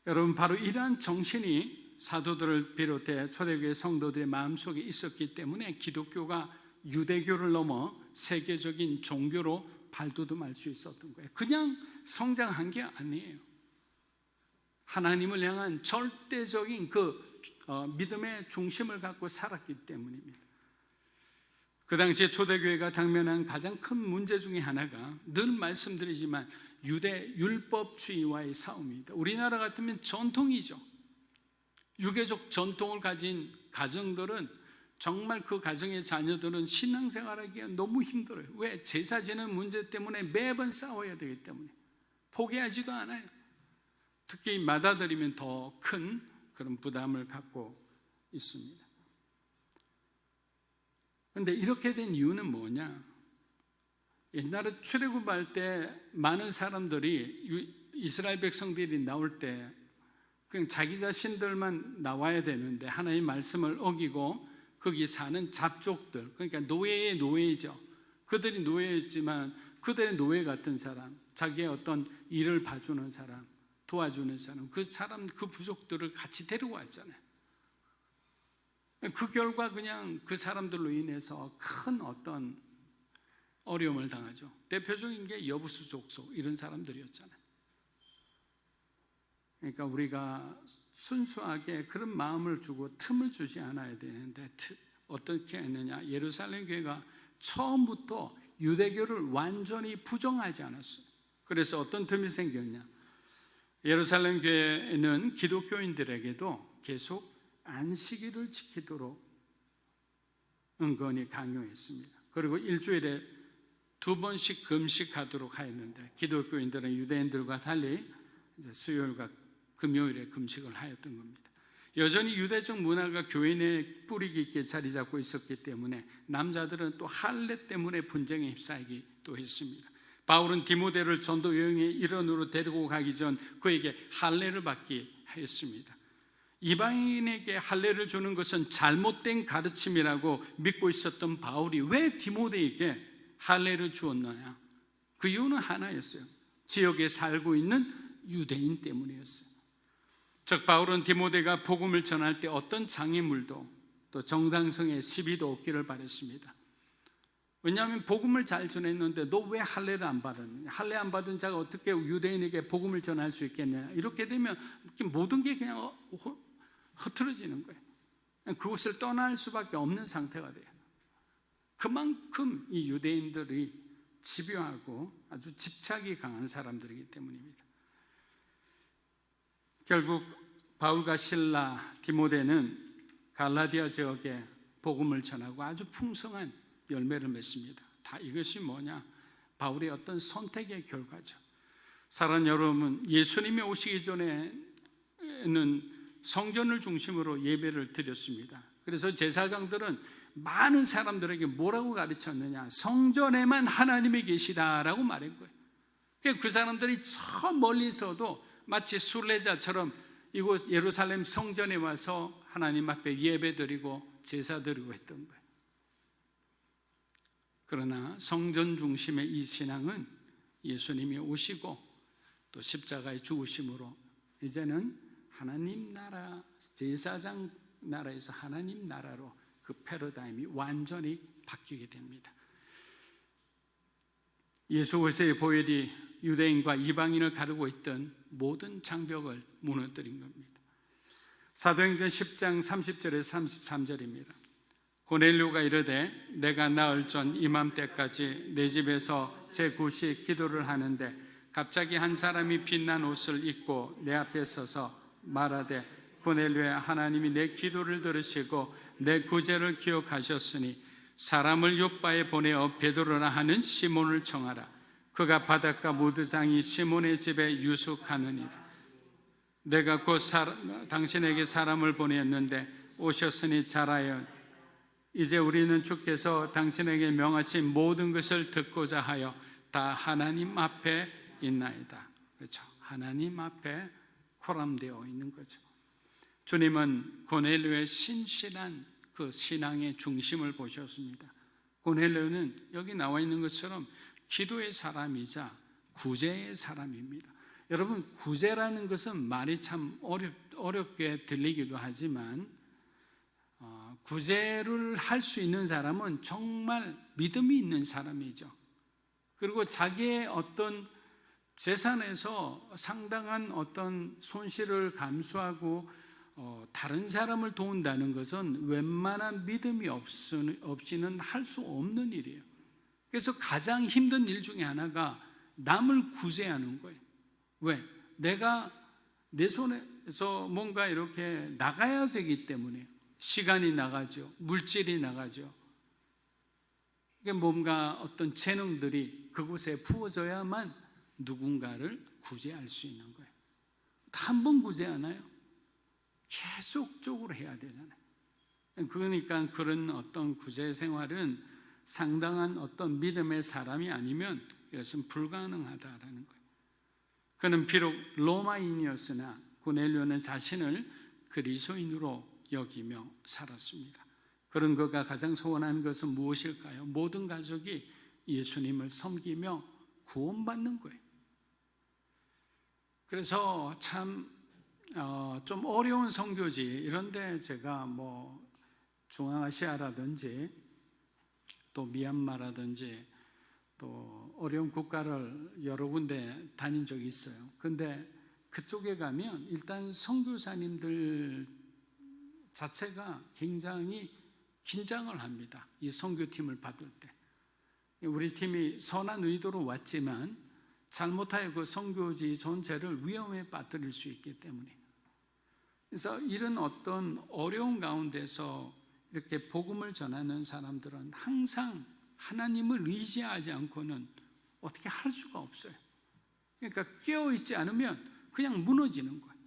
여러분, 바로 이러한 정신이 사도들을 비롯해 초대교회 성도들의 마음속에 있었기 때문에 기독교가 유대교를 넘어 세계적인 종교로 발돋움할 수 있었던 거예요. 그냥 성장한 게 아니에요. 하나님을 향한 절대적인 믿음의 중심을 갖고 살았기 때문입니다. 그 당시에 초대교회가 당면한 가장 큰 문제 중에 하나가 늘 말씀드리지만 유대 율법주의와의 싸움입니다. 우리나라 같으면 전통이죠. 유교적 전통을 가진 가정들은 정말 그 가정의 자녀들은 신앙생활하기가 너무 힘들어요. 왜? 제사 지는 문제 때문에 매번 싸워야 되기 때문에 포기하지도 않아요. 특히 맏아들이면 더 큰 그런 부담을 갖고 있습니다. 그런데 이렇게 된 이유는 뭐냐? 옛날에 출애굽할 때 많은 사람들이 이스라엘 백성들이 나올 때 그냥 자기 자신들만 나와야 되는데 하나님의 말씀을 어기고 거기 사는 잡족들, 그러니까 노예의 노예죠. 그들이 노예였지만 그들의 노예 같은 사람, 자기의 어떤 일을 봐주는 사람, 도와주는 사람, 그 부족들을 같이 데려왔잖아요. 그 결과 그냥 그 사람들로 인해서 큰 어떤 어려움을 당하죠. 대표적인 게 여부수 족속 이런 사람들이었잖아요. 그러니까 우리가 순수하게 그런 마음을 주고 틈을 주지 않아야 되는데 어떻게 했느냐? 예루살렘 교회가 처음부터 유대교를 완전히 부정하지 않았어요. 그래서 어떤 틈이 생겼냐? 예루살렘 교회는 기독교인들에게도 계속 안식일을 지키도록 은근히 강요했습니다. 그리고 일주일에 2번씩 금식하도록 하였는데 기독교인들은 유대인들과 달리 이제 수요일과 금요일에 금식을 하였던 겁니다. 여전히 유대적 문화가 교회 내에 뿌리 깊게 자리 잡고 있었기 때문에 남자들은 또 할례 때문에 분쟁에 휩싸이기 또 했습니다. 바울은 디모데를 전도 여행의 일원으로 데리고 가기 전 그에게 할례를 받게 했습니다. 이방인에게 할례를 주는 것은 잘못된 가르침이라고 믿고 있었던 바울이 왜 디모데에게 할례를 주었느냐? 그 이유는 하나였어요. 지역에 살고 있는 유대인 때문이었어요. 즉 바울은 디모데가 복음을 전할 때 어떤 장애물도 또 정당성의 시비도 없기를 바랬습니다. 왜냐하면 복음을 잘 전했는데 너 왜 할례를 안 받았느냐? 할례 안 받은 자가 어떻게 유대인에게 복음을 전할 수 있겠냐? 이렇게 되면 모든 게 그냥 흐트러지는 거예요. 그곳을 떠날 수밖에 없는 상태가 돼요. 그만큼 이 유대인들이 집요하고 아주 집착이 강한 사람들이기 때문입니다. 결국 바울과 실라, 디모데는 갈라디아 지역에 복음을 전하고 아주 풍성한 열매를 맺습니다. 다 이것이 뭐냐? 바울의 어떤 선택의 결과죠. 사랑하는 여러분, 예수님이 오시기 전에는 성전을 중심으로 예배를 드렸습니다. 그래서 제사장들은 많은 사람들에게 뭐라고 가르쳤느냐? 성전에만 하나님이 계시다라고 말한 거예요. 그 사람들이 저 멀리서도 마치 순례자처럼 이곳 예루살렘 성전에 와서 하나님 앞에 예배드리고 제사드리고 했던 거예요. 그러나 성전 중심의 이 신앙은 예수님이 오시고 또 십자가의 죽으심으로 이제는 하나님 나라, 제사장 나라에서 하나님 나라로 그 패러다임이 완전히 바뀌게 됩니다. 예수 그리스도의 보혈이 유대인과 이방인을 가르고 있던 모든 장벽을 무너뜨린 겁니다. 사도행전 10장 30절에서 33절입니다. 고넬료가 이르되 내가 나흘 전 이맘때까지 내 집에서 제9시 기도를 하는데 갑자기 한 사람이 빛난 옷을 입고 내 앞에 서서 말하되 고넬료야, 하나님이 내 기도를 들으시고 내 구제를 기억하셨으니 사람을 요바에 보내어 베드로라 하는 시몬을 청하라. 그가 바닷가 무드장이 시몬의 집에 유숙하느니라. 내가 곧 당신에게 사람을 보냈는데 오셨으니 잘하여 이제 우리는 주께서 당신에게 명하신 모든 것을 듣고자 하여 다 하나님 앞에 있나이다. 그렇죠? 하나님 앞에 코람되어 있는 거죠. 주님은 고넬료의 신실한 그 신앙의 중심을 보셨습니다. 고넬료는 여기 나와 있는 것처럼 기도의 사람이자 구제의 사람입니다. 여러분, 구제라는 것은 말이 참 어렵게 들리기도 하지만 구제를 할 수 있는 사람은 정말 믿음이 있는 사람이죠. 그리고 자기의 어떤 재산에서 상당한 어떤 손실을 감수하고 다른 사람을 도운다는 것은 웬만한 믿음이 없이는 할 수 없는 일이에요. 그래서 가장 힘든 일 중에 하나가 남을 구제하는 거예요. 왜? 내가 내 손에서 뭔가 이렇게 나가야 되기 때문에 시간이 나가죠. 물질이 나가죠. 뭔가 어떤 재능들이 그곳에 부어져야만 누군가를 구제할 수 있는 거예요. 한 번 구제하나요? 계속적으로 해야 되잖아요. 그러니까 그런 어떤 구제 생활은 상당한 어떤 믿음의 사람이 아니면 이것은 불가능하다라는 거예요. 그는 비록 로마인이었으나 고넬료는 자신을 그리스도인으로 여기며 살았습니다. 그런 그가 가장 소원한 것은 무엇일까요? 모든 가족이 예수님을 섬기며 구원받는 거예요. 그래서 참 좀 어려운 선교지 이런데 제가 뭐 중앙아시아라든지 또 미얀마라든지 또 어려운 국가를 여러 군데 다닌 적이 있어요. 근데 그쪽에 가면 일단 선교사님들 자체가 굉장히 긴장을 합니다. 이 선교팀을 받을 때. 우리 팀이 선한 의도로 왔지만 잘못하여 그 선교지 전체를 위험에 빠뜨릴 수 있기 때문에. 그래서 이런 어떤 어려운 가운데서 이렇게 복음을 전하는 사람들은 항상 하나님을 의지하지 않고는 어떻게 할 수가 없어요. 그러니까 깨어있지 않으면 그냥 무너지는 거예요.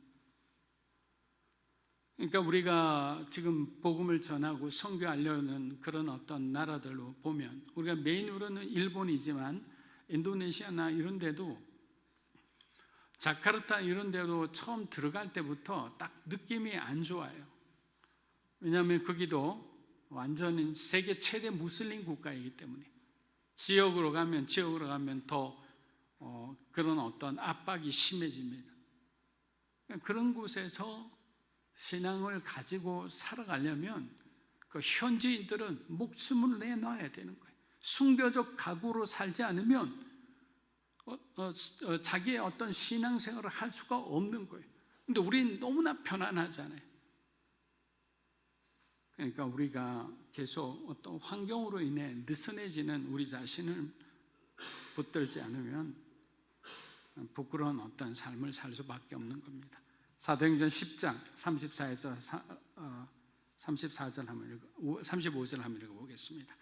그러니까 우리가 지금 복음을 전하고 선교하려는 그런 어떤 나라들로 보면 우리가 메인으로는 일본이지만 인도네시아나 이런 데도 자카르타 이런 데도 처음 들어갈 때부터 딱 느낌이 안 좋아요. 왜냐하면 거기도 완전히 세계 최대 무슬림 국가이기 때문에 지역으로 가면 더 그런 어떤 압박이 심해집니다. 그런 곳에서 신앙을 가지고 살아가려면 그 현지인들은 목숨을 내놔야 되는 거예요. 순교적 각오로 살지 않으면 자기의 어떤 신앙생활을 할 수가 없는 거예요. 근데 우리는 너무나 편안하잖아요. 그러니까 우리가 계속 어떤 환경으로 인해 느슨해지는 우리 자신을 붙들지 않으면 부끄러운 어떤 삶을 살 수밖에 없는 겁니다. 사도행전 10장 34에서 34절 한번 35절 한번 읽어보겠습니다.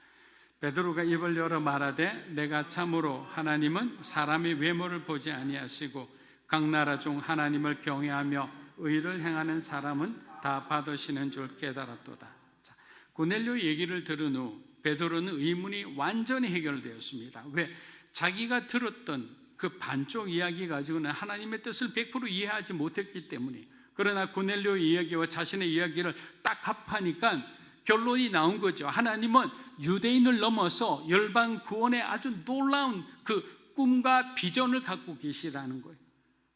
베드로가 입을 열어 말하되 내가 참으로 하나님은 사람의 외모를 보지 아니하시고 각 나라 중 하나님을 경외하며 의를 행하는 사람은 다 받으시는 줄 깨달았도다. 자, 고넬료 얘기를 들은 후 베드로는 의문이 완전히 해결되었습니다. 왜? 자기가 들었던 그 반쪽 이야기 가지고는 하나님의 뜻을 100% 이해하지 못했기 때문에. 그러나 고넬료의 이야기와 자신의 이야기를 딱 합하니까 결론이 나온 거죠. 하나님은 유대인을 넘어서 열방 구원의 아주 놀라운 그 꿈과 비전을 갖고 계시다는 거예요.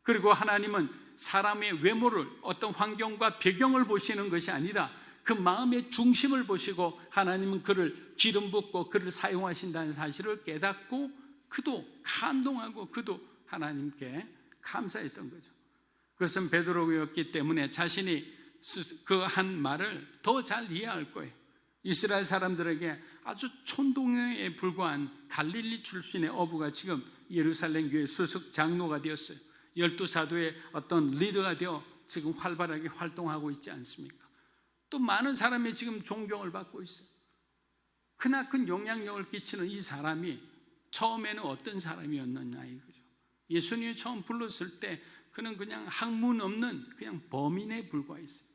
그리고 하나님은 사람의 외모를 어떤 환경과 배경을 보시는 것이 아니라 그 마음의 중심을 보시고 하나님은 그를 기름 붓고 그를 사용하신다는 사실을 깨닫고 그도 감동하고 그도 하나님께 감사했던 거죠. 그것은 베드로였기 때문에 자신이 그 한 말을 더 잘 이해할 거예요. 이스라엘 사람들에게 아주 촌동네에 불과한 갈릴리 출신의 어부가 지금 예루살렘 교회 수석 장로가 되었어요. 12사도의 어떤 리더가 되어 지금 활발하게 활동하고 있지 않습니까? 또 많은 사람이 지금 존경을 받고 있어요. 크나큰 영향력을 끼치는 이 사람이 처음에는 어떤 사람이었느냐 이거죠. 예수님이 처음 불렀을 때 그는 그냥 학문 없는 그냥 범인에 불과했어요.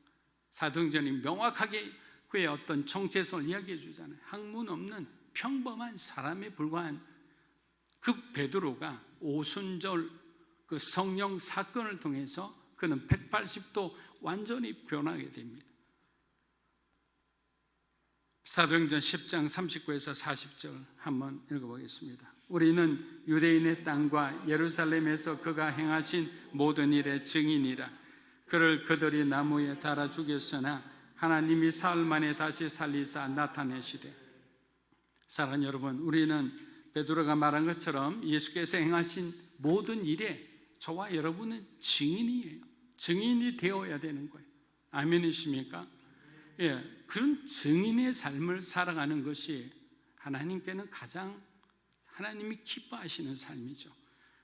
사도행전이 명확하게 그의 어떤 정체성을 이야기해 주잖아요. 학문 없는 평범한 사람에 불과한 그 베드로가 오순절 그 성령 사건을 통해서 그는 180도 완전히 변하게 됩니다. 사도행전 10장 39에서 40절 한번 읽어보겠습니다. 우리는 유대인의 땅과 예루살렘에서 그가 행하신 모든 일의 증인이라. 그를 그들이 나무에 달아 죽였으나 하나님이 사흘 만에 다시 살리사 나타내시되. 사랑하는 여러분, 우리는 베드로가 말한 것처럼 예수께서 행하신 모든 일에 저와 여러분은 증인이에요. 증인이 되어야 되는 거예요. 아멘이십니까? 예, 그런 증인의 삶을 살아가는 것이 하나님께는 가장 하나님이 기뻐하시는 삶이죠.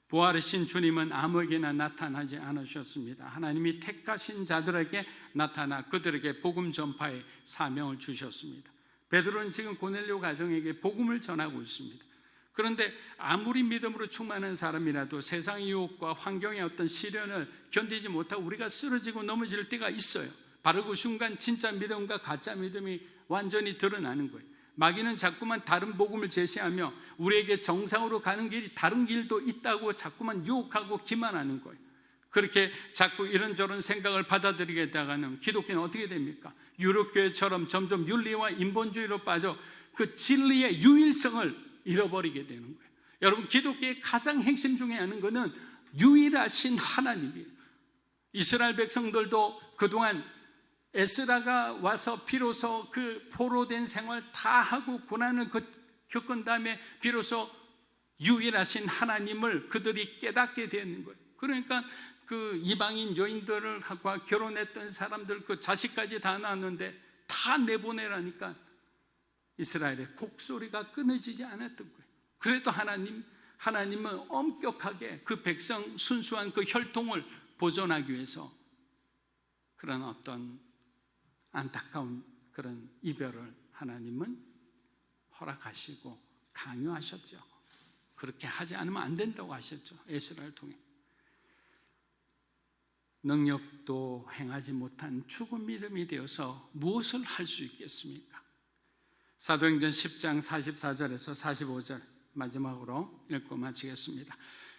부활하신 주님은 아무에게나 나타나지 않으셨습니다. 하나님이 택하신 자들에게 나타나 그들에게 복음 전파의 사명을 주셨습니다. 베드로는 지금 고넬료 가정에게 복음을 전하고 있습니다. 그런데 아무리 믿음으로 충만한 사람이라도 세상의 유혹과 환경의 어떤 시련을 견디지 못하고 우리가 쓰러지고 넘어질 때가 있어요. 바로 그 순간 진짜 믿음과 가짜 믿음이 완전히 드러나는 거예요. 마귀는 자꾸만 다른 복음을 제시하며 우리에게 정상으로 가는 길이 다른 길도 있다고 자꾸만 유혹하고 기만하는 거예요. 그렇게 자꾸 이런저런 생각을 받아들이게 되다가는 기독교는 어떻게 됩니까? 유럽교회처럼 점점 윤리와 인본주의로 빠져 그 진리의 유일성을 잃어버리게 되는 거예요. 여러분, 기독교의 가장 핵심 중에 하는 것은 유일하신 하나님이에요. 이스라엘 백성들도 그동안 에스라가 와서 비로소 그 포로된 생활 다 하고 고난을 겪은 다음에 비로소 유일하신 하나님을 그들이 깨닫게 되는 거예요. 그러니까 그 이방인 여인들과 결혼했던 사람들 그 자식까지 다 낳았는데 다 내보내라니까 이스라엘의 곡소리가 끊어지지 않았던 거예요. 그래도 하나님은 엄격하게 그 백성 순수한 그 혈통을 보존하기 위해서 그런 어떤 안타까운 그런 이별을 하나님은 허락하시고 강요하셨죠. 그렇게 하지 않으면 안 된다고 하셨죠. 에스라를 통해. 능력도 행하지 못한 죽은 믿음이 되어서 무엇을 할 수 있겠습니까? 사도행전 10장 44절에서 45절 마지막으로 읽고 마치겠습니다.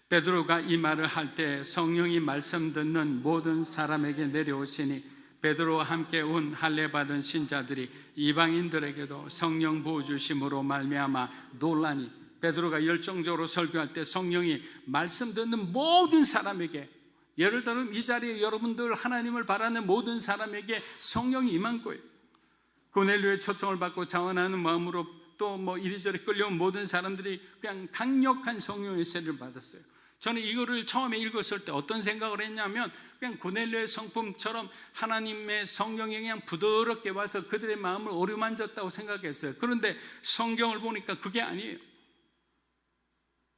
베드로가 이 말을 할 때 성령이 말씀 듣는 모든 사람에게 내려오시니 베드로와 함께 온 할례 받은 신자들이 이방인들에게도 성령 부어주심으로 말미암아 놀라니. 베드로가 열정적으로 설교할 때 성령이 말씀 듣는 모든 사람에게, 예를 들면 이 자리에 여러분들 하나님을 바라는 모든 사람에게 성령이 임한 거예요. 고넬료의 초청을 받고 자원하는 마음으로 또 뭐 이리저리 끌려온 모든 사람들이 그냥 강력한 성령의 세를 받았어요. 저는 이거를 처음에 읽었을 때 어떤 생각을 했냐면 그냥 고넬료의 성품처럼 하나님의 성령이 그냥 부드럽게 와서 그들의 마음을 어루만졌다고 생각했어요. 그런데 성경을 보니까 그게 아니에요.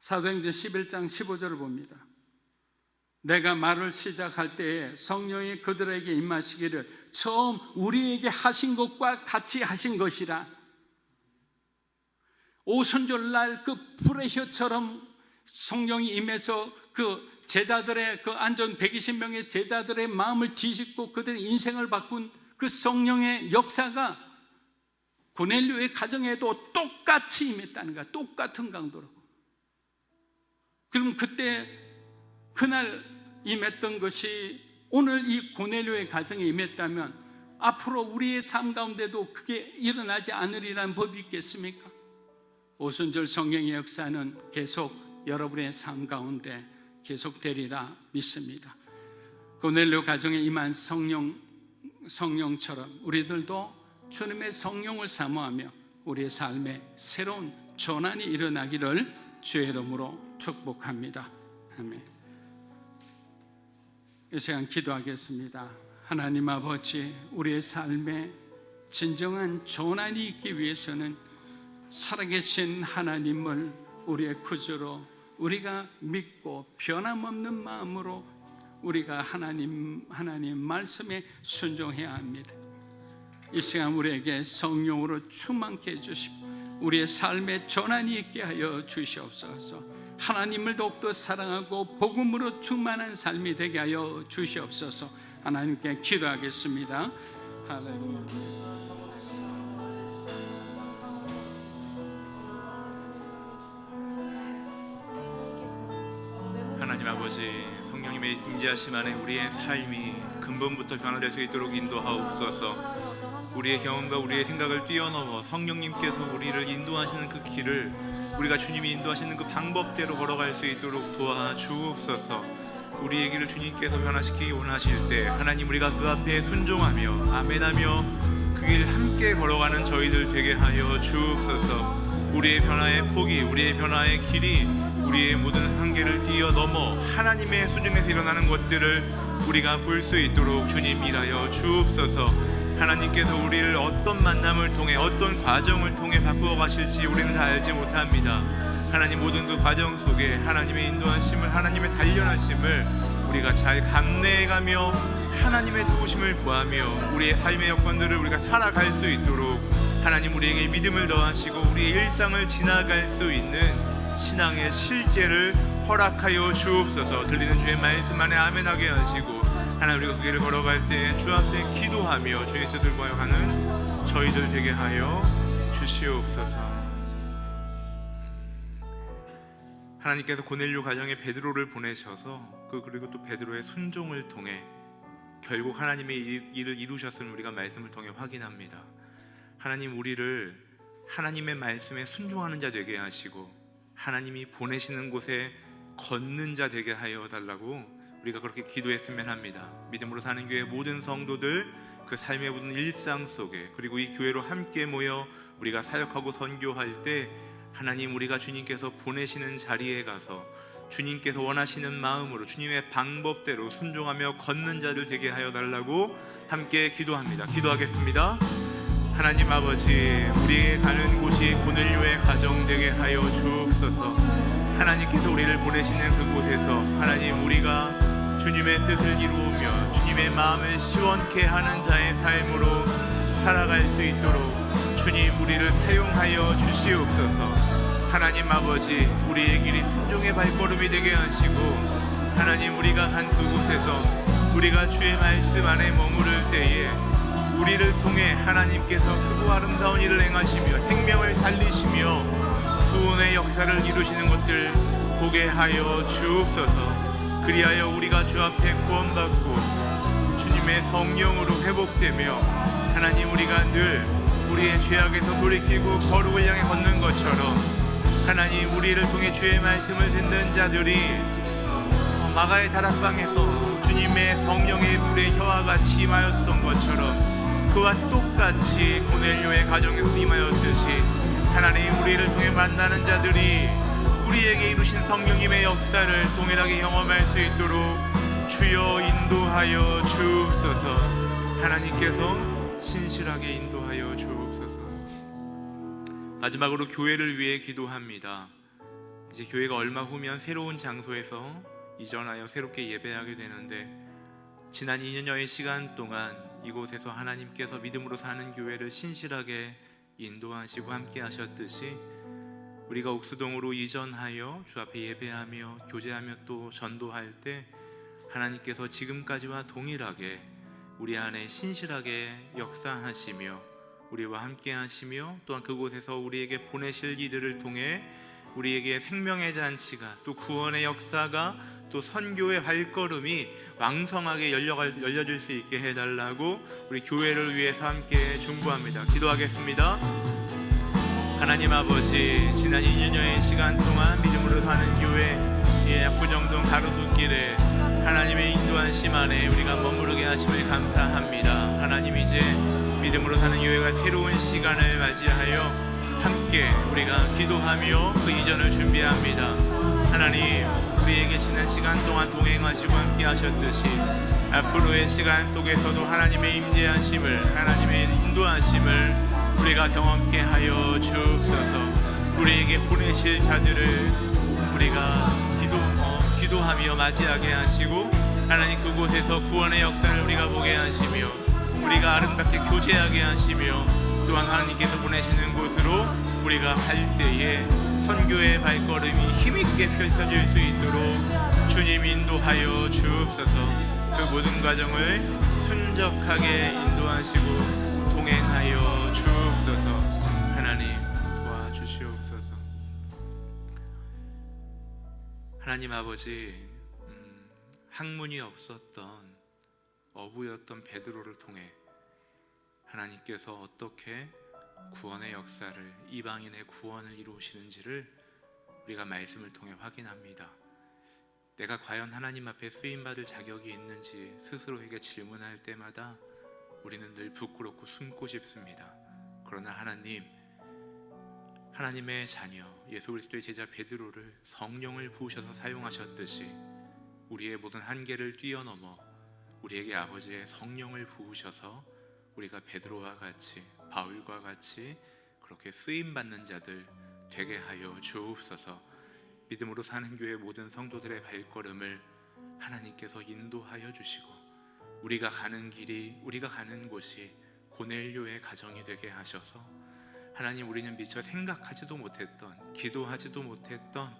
사도행전 11장 15절을 봅니다. 내가 말을 시작할 때에 성령이 그들에게 임하시기를 처음 우리에게 하신 것과 같이 하신 것이라. 오순절날 그 불의 혀처럼 성령이 임해서 그 제자들의 그 안전 120명의 제자들의 마음을 뒤집고 그들의 인생을 바꾼 그 성령의 역사가 고넬료의 가정에도 똑같이 임했다는 거야. 똑같은 강도로. 그럼 그날 임했던 것이 오늘 이 고넬료의 가정에 임했다면 앞으로 우리의 삶 가운데도 그게 일어나지 않으리라는 법이 있겠습니까? 오순절 성령의 역사는 계속 여러분의 삶 가운데 계속되리라 믿습니다. 고넬료 가정에 임한 성령처럼 우리들도 주님의 성령을 사모하며 우리의 삶에 새로운 전환이 일어나기를 주의 이름으로 축복합니다. 아멘. 이 시간 기도하겠습니다. 하나님 아버지, 우리의 삶에 진정한 전환이 있기 위해서는 살아계신 하나님을 우리의 구주로 우리가 믿고 변함없는 마음으로 우리가 하나님 말씀에 순종해야 합니다. 이 시간 우리에게 성령으로 충만케 해주시고 우리의 삶에 전환이 있게 하여 주시옵소서. 하나님을 더욱더 사랑하고 복음으로 충만한 삶이 되게 하여 주시옵소서. 하나님께 기도하겠습니다. 할렐루야. 하나님 아버지, 성령님의 임재하심 안에 우리의 삶이 근본부터 변화될 수 있도록 인도하옵소서. 우리의 경험과 우리의 생각을 뛰어넘어 성령님께서 우리를 인도하시는 그 길을 우리가 주님이 인도하시는 그 방법대로 걸어갈 수 있도록 도와주옵소서. 우리의 길을 주님께서 변화시키기 원하실 때 하나님, 우리가 그 앞에 순종하며 아멘하며 그 길 함께 걸어가는 저희들 되게 하여 주옵소서. 우리의 변화의 폭이, 우리의 변화의 길이 우리의 모든 한계를 뛰어넘어 하나님의 수준에서 일어나는 것들을 우리가 볼 수 있도록 주님 일하여 주옵소서. 하나님께서 우리를 어떤 만남을 통해 어떤 과정을 통해 바꾸어 가실지 우리는 다 알지 못합니다. 하나님, 모든 그 과정 속에 하나님의 인도하심을, 하나님의 단련하심을 우리가 잘 감내해가며 하나님의 도우심을 구하며 우리의 삶의 여건들을 우리가 살아갈 수 있도록 하나님 우리에게 믿음을 더하시고 우리의 일상을 지나갈 수 있는 신앙의 실제를 허락하여 주옵소서. 들리는 주의 말씀 안에 아멘하게 하시고 하나님, 우리가 그 길을 걸어갈 때 주 앞에 기도하며 주의 뜻을 구하여 가는 저희들 되게 하여 주시옵소서. 하나님께서 고넬료 가정에 베드로를 보내셔서 그리고 또 베드로의 순종을 통해 결국 하나님의 일을 이루셨음을 우리가 말씀을 통해 확인합니다. 하나님, 우리를 하나님의 말씀에 순종하는 자 되게 하시고 하나님이 보내시는 곳에 걷는 자 되게 하여 달라고 우리가 그렇게 기도했으면 합니다. 믿음으로 사는 교회 모든 성도들 그 삶의 모든 일상 속에, 그리고 이 교회로 함께 모여 우리가 사역하고 선교할 때 하나님, 우리가 주님께서 보내시는 자리에 가서 주님께서 원하시는 마음으로 주님의 방법대로 순종하며 걷는 자들 되게 하여 달라고 함께 기도합니다. 기도하겠습니다. 하나님 아버지, 우리의 가는 곳이 고넬료의 가정 되게 하여 주옵소서. 하나님께서 우리를 보내시는 그곳에서 하나님, 우리가 주님의 뜻을 이루며 주님의 마음을 시원케 하는 자의 삶으로 살아갈 수 있도록 주님, 우리를 사용하여 주시옵소서. 하나님 아버지, 우리의 길이 순종의 발걸음이 되게 하시고 하나님, 우리가 간 그곳에서 우리가 주의 말씀 안에 머무를 때에 우리를 통해 하나님께서 크고 아름다운 일을 행하시며 생명을 살리시며 구원의 역사를 이루시는 것들 보게 하여 주옵소서. 그리하여 우리가 주 앞에 구원받고 주님의 성령으로 회복되며 하나님, 우리가 늘 우리의 죄악에서 돌이키고 거룩을 향해 걷는 것처럼 하나님, 우리를 통해 주의 말씀을 듣는 자들이 마가의 다락방에서 주님의 성령의 불에 혀와 같이 임하였던 것처럼 그와 똑같이 고넬료의 가정에서 임하였듯이 하나님, 우리를 통해 만나는 자들이 우리에게 이루신 성령님의 역사를 동일하게 경험할 수 있도록 주여 인도하여 주옵소서. 하나님께서 신실하게 인도하여 주옵소서. 마지막으로 교회를 위해 기도합니다. 이제 교회가 얼마 후면 새로운 장소에서 이전하여 새롭게 예배하게 되는데, 지난 2년여의 시간 동안 이곳에서 하나님께서 믿음으로 사는 교회를 신실하게 인도하시고 함께 하셨듯이 우리가 옥수동으로 이전하여 주 앞에 예배하며 교제하며 또 전도할 때 하나님께서 지금까지와 동일하게 우리 안에 신실하게 역사하시며 우리와 함께 하시며 또한 그곳에서 우리에게 보내실 이들을 통해 우리에게 생명의 잔치가, 또 구원의 역사가, 또 선교의 발걸음이 왕성하게 열려질 수 있게 해달라고 우리 교회를 위해서 함께 중보합니다. 기도하겠습니다. 하나님 아버지, 지난 2년여의 시간 동안 믿음으로 사는 교회 압구정동 가로수길에 하나님의 인도하심 안에 우리가 머무르게 하심을 감사합니다. 하나님, 이제 믿음으로 사는 교회가 새로운 시간을 맞이하여 함께 우리가 기도하며 그 이전을 준비합니다. 하나님, 우리에게 지난 시간 동안 동행하시고 함께 하셨듯이 앞으로의 시간 속에서도 하나님의 임재하심을, 하나님의 인도하심을 우리가 경험케 하여 주옵소서. 우리에게 보내실 자들을 우리가 기도하며 맞이하게 하시고, 하나님 그곳에서 구원의 역사를 우리가 보게 하시며, 우리가 아름답게 교제하게 하시며, 또한 하나님께서 보내시는 곳으로 우리가 갈 때에 선교의 발걸음이 힘있게 펼쳐질 수 있도록 주님 인도하여 주옵소서. 그 모든 과정을 순적하게 인도하시고 동행하여 주옵소서. 하나님 도와주시옵소서. 하나님 아버지, 학문이 없었던 어부였던 베드로를 통해 하나님께서 어떻게 구원의 역사를, 이방인의 구원을 이루시는지를 우리가 말씀을 통해 확인합니다. 내가 과연 하나님 앞에 쓰임받을 자격이 있는지 스스로에게 질문할 때마다 우리는 늘 부끄럽고 숨고 싶습니다. 그러나 하나님, 하나님의 자녀 예수 그리스도의 제자 베드로를 성령을 부으셔서 사용하셨듯이 우리의 모든 한계를 뛰어넘어 우리에게 아버지의 성령을 부으셔서 우리가 베드로와 같이, 바울과 같이 그렇게 쓰임받는 자들 되게 하여 주옵소서. 믿음으로 사는 교회 모든 성도들의 발걸음을 하나님께서 인도하여 주시고, 우리가 가는 길이, 우리가 가는 곳이 고넬료의 가정이 되게 하셔서 하나님, 우리는 미처 생각하지도 못했던, 기도하지도 못했던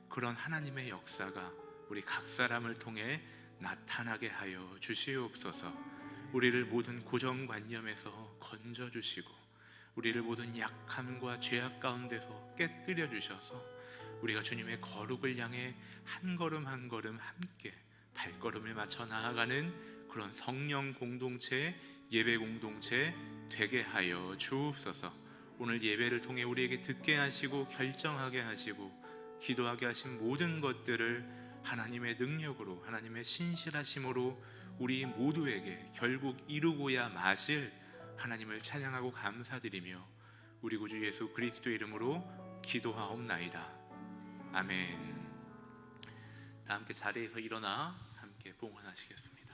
그런 하나님의 역사가 우리 각 사람을 통해 나타나게 하여 주시옵소서. 우리를 모든 고정관념에서 건져주시고, 우리를 모든 약함과 죄악 가운데서 깨뜨려 주셔서 우리가 주님의 거룩을 향해 한 걸음 한 걸음 함께 발걸음을 맞춰 나아가는 그런 성령 공동체, 예배 공동체 되게 하여 주옵소서. 오늘 예배를 통해 우리에게 듣게 하시고 결정하게 하시고 기도하게 하신 모든 것들을 하나님의 능력으로, 하나님의 신실하심으로 우리 모두에게 결국 이루고야 마실 하나님을 찬양하고 감사드리며 우리 구주 예수 그리스도의 이름으로 기도하옵나이다. 아멘. 다 함께 자리에서 일어나 함께 봉헌하시겠습니다.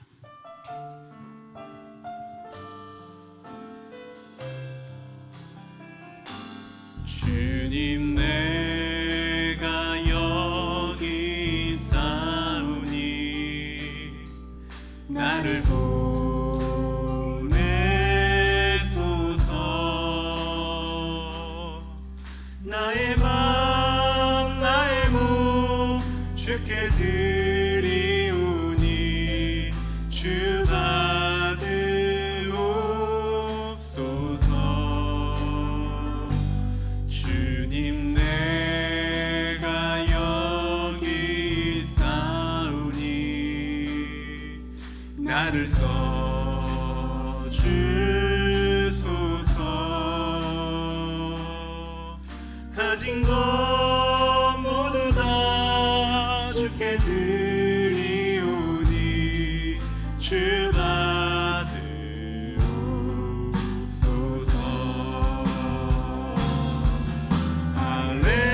주님, 내가 여기 있사오니 나를 보내소서. 나의 맘 나의 몸 주께 드리오니 주 받으옵소서. 주님, 내가 여기 있사오니 나를 써주소서. 가진 것 모두 다 주께 드리오니 주 받으옵소서. 할렐루야,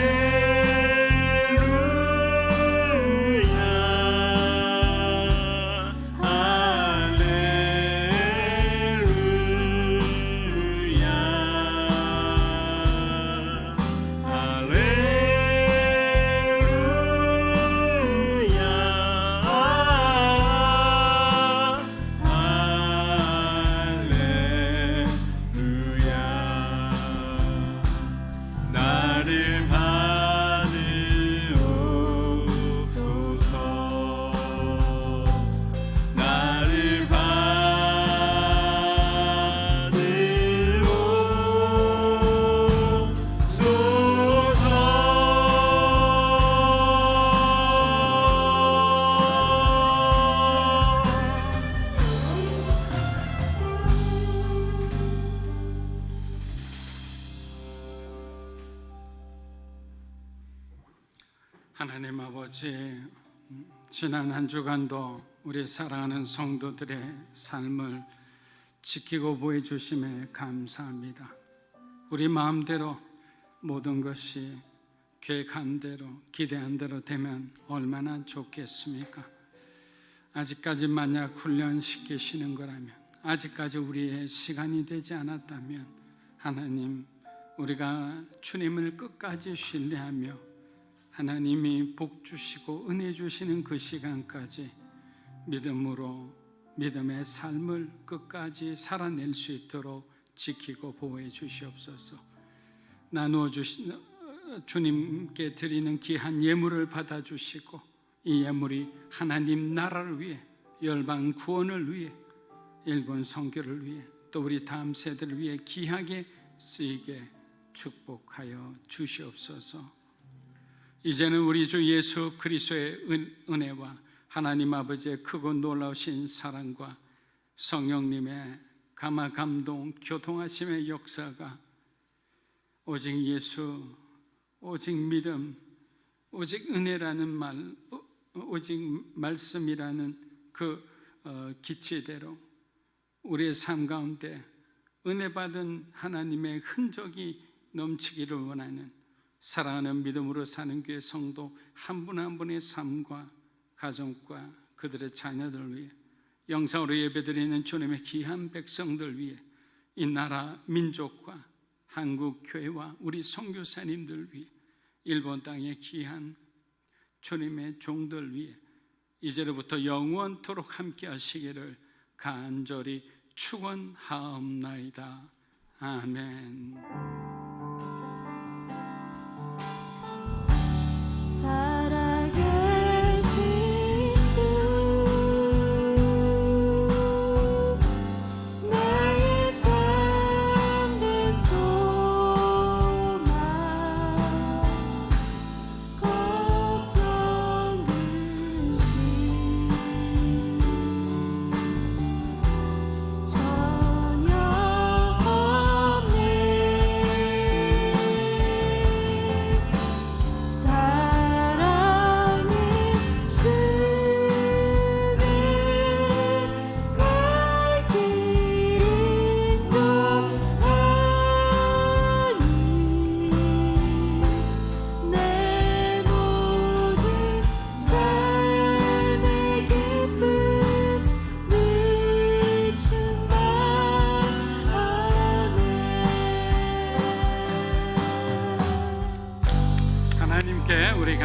나를 받으옵소서. 나를 하나님 아버지, 지난 한 주간도 우리 사랑하는 성도들의 삶을 지키고 보여주심에 감사합니다. 우리 마음대로 모든 것이 계획한 대로, 기대한 대로 되면 얼마나 좋겠습니까? 아직까지 만약 훈련시키시는 거라면, 아직까지 우리의 시간이 되지 않았다면, 하나님, 우리가 주님을 끝까지 신뢰하며 하나님이 복 주시고 은혜 주시는 그 시간까지 믿음으로 믿음의 삶을 끝까지 살아낼 수 있도록 지키고 보호해 주시옵소서. 나누어 주신 주님께 드리는 귀한 예물을 받아주시고 이 예물이 하나님 나라를 위해, 열방 구원을 위해, 일본 선교를 위해, 또 우리 다음 세대를 위해 귀하게 쓰이게 축복하여 주시옵소서. 이제는 우리 주 예수 그리스도의 은혜와 하나님 아버지의 크고 놀라우신 사랑과 성령님의 감화 감동 교통하심의 역사가 오직 예수, 오직 믿음, 오직 은혜라는 말, 오직 말씀이라는 그 기치대로 우리의 삶 가운데 은혜 받은 하나님의 흔적이 넘치기를 원하는 사랑하는 믿음으로 사는 교회 성도 한 분 한 분의 삶과 가정과 그들의 자녀들 위해, 영상으로 예배드리는 주님의 귀한 백성들 위해, 이 나라 민족과 한국 교회와 우리 선교사님들 위해, 일본 땅의 귀한 주님의 종들 위해 이제로부터 영원토록 함께 하시기를 간절히 축원하옵나이다. 아멘. 살아계신 주 나의 잠든 소망 걱정 근심 전혀 없네. 사랑의 주를 갈 길도 아니 내 모든 삶의 기쁨 비춘다. 아멘. 하나님께 우리가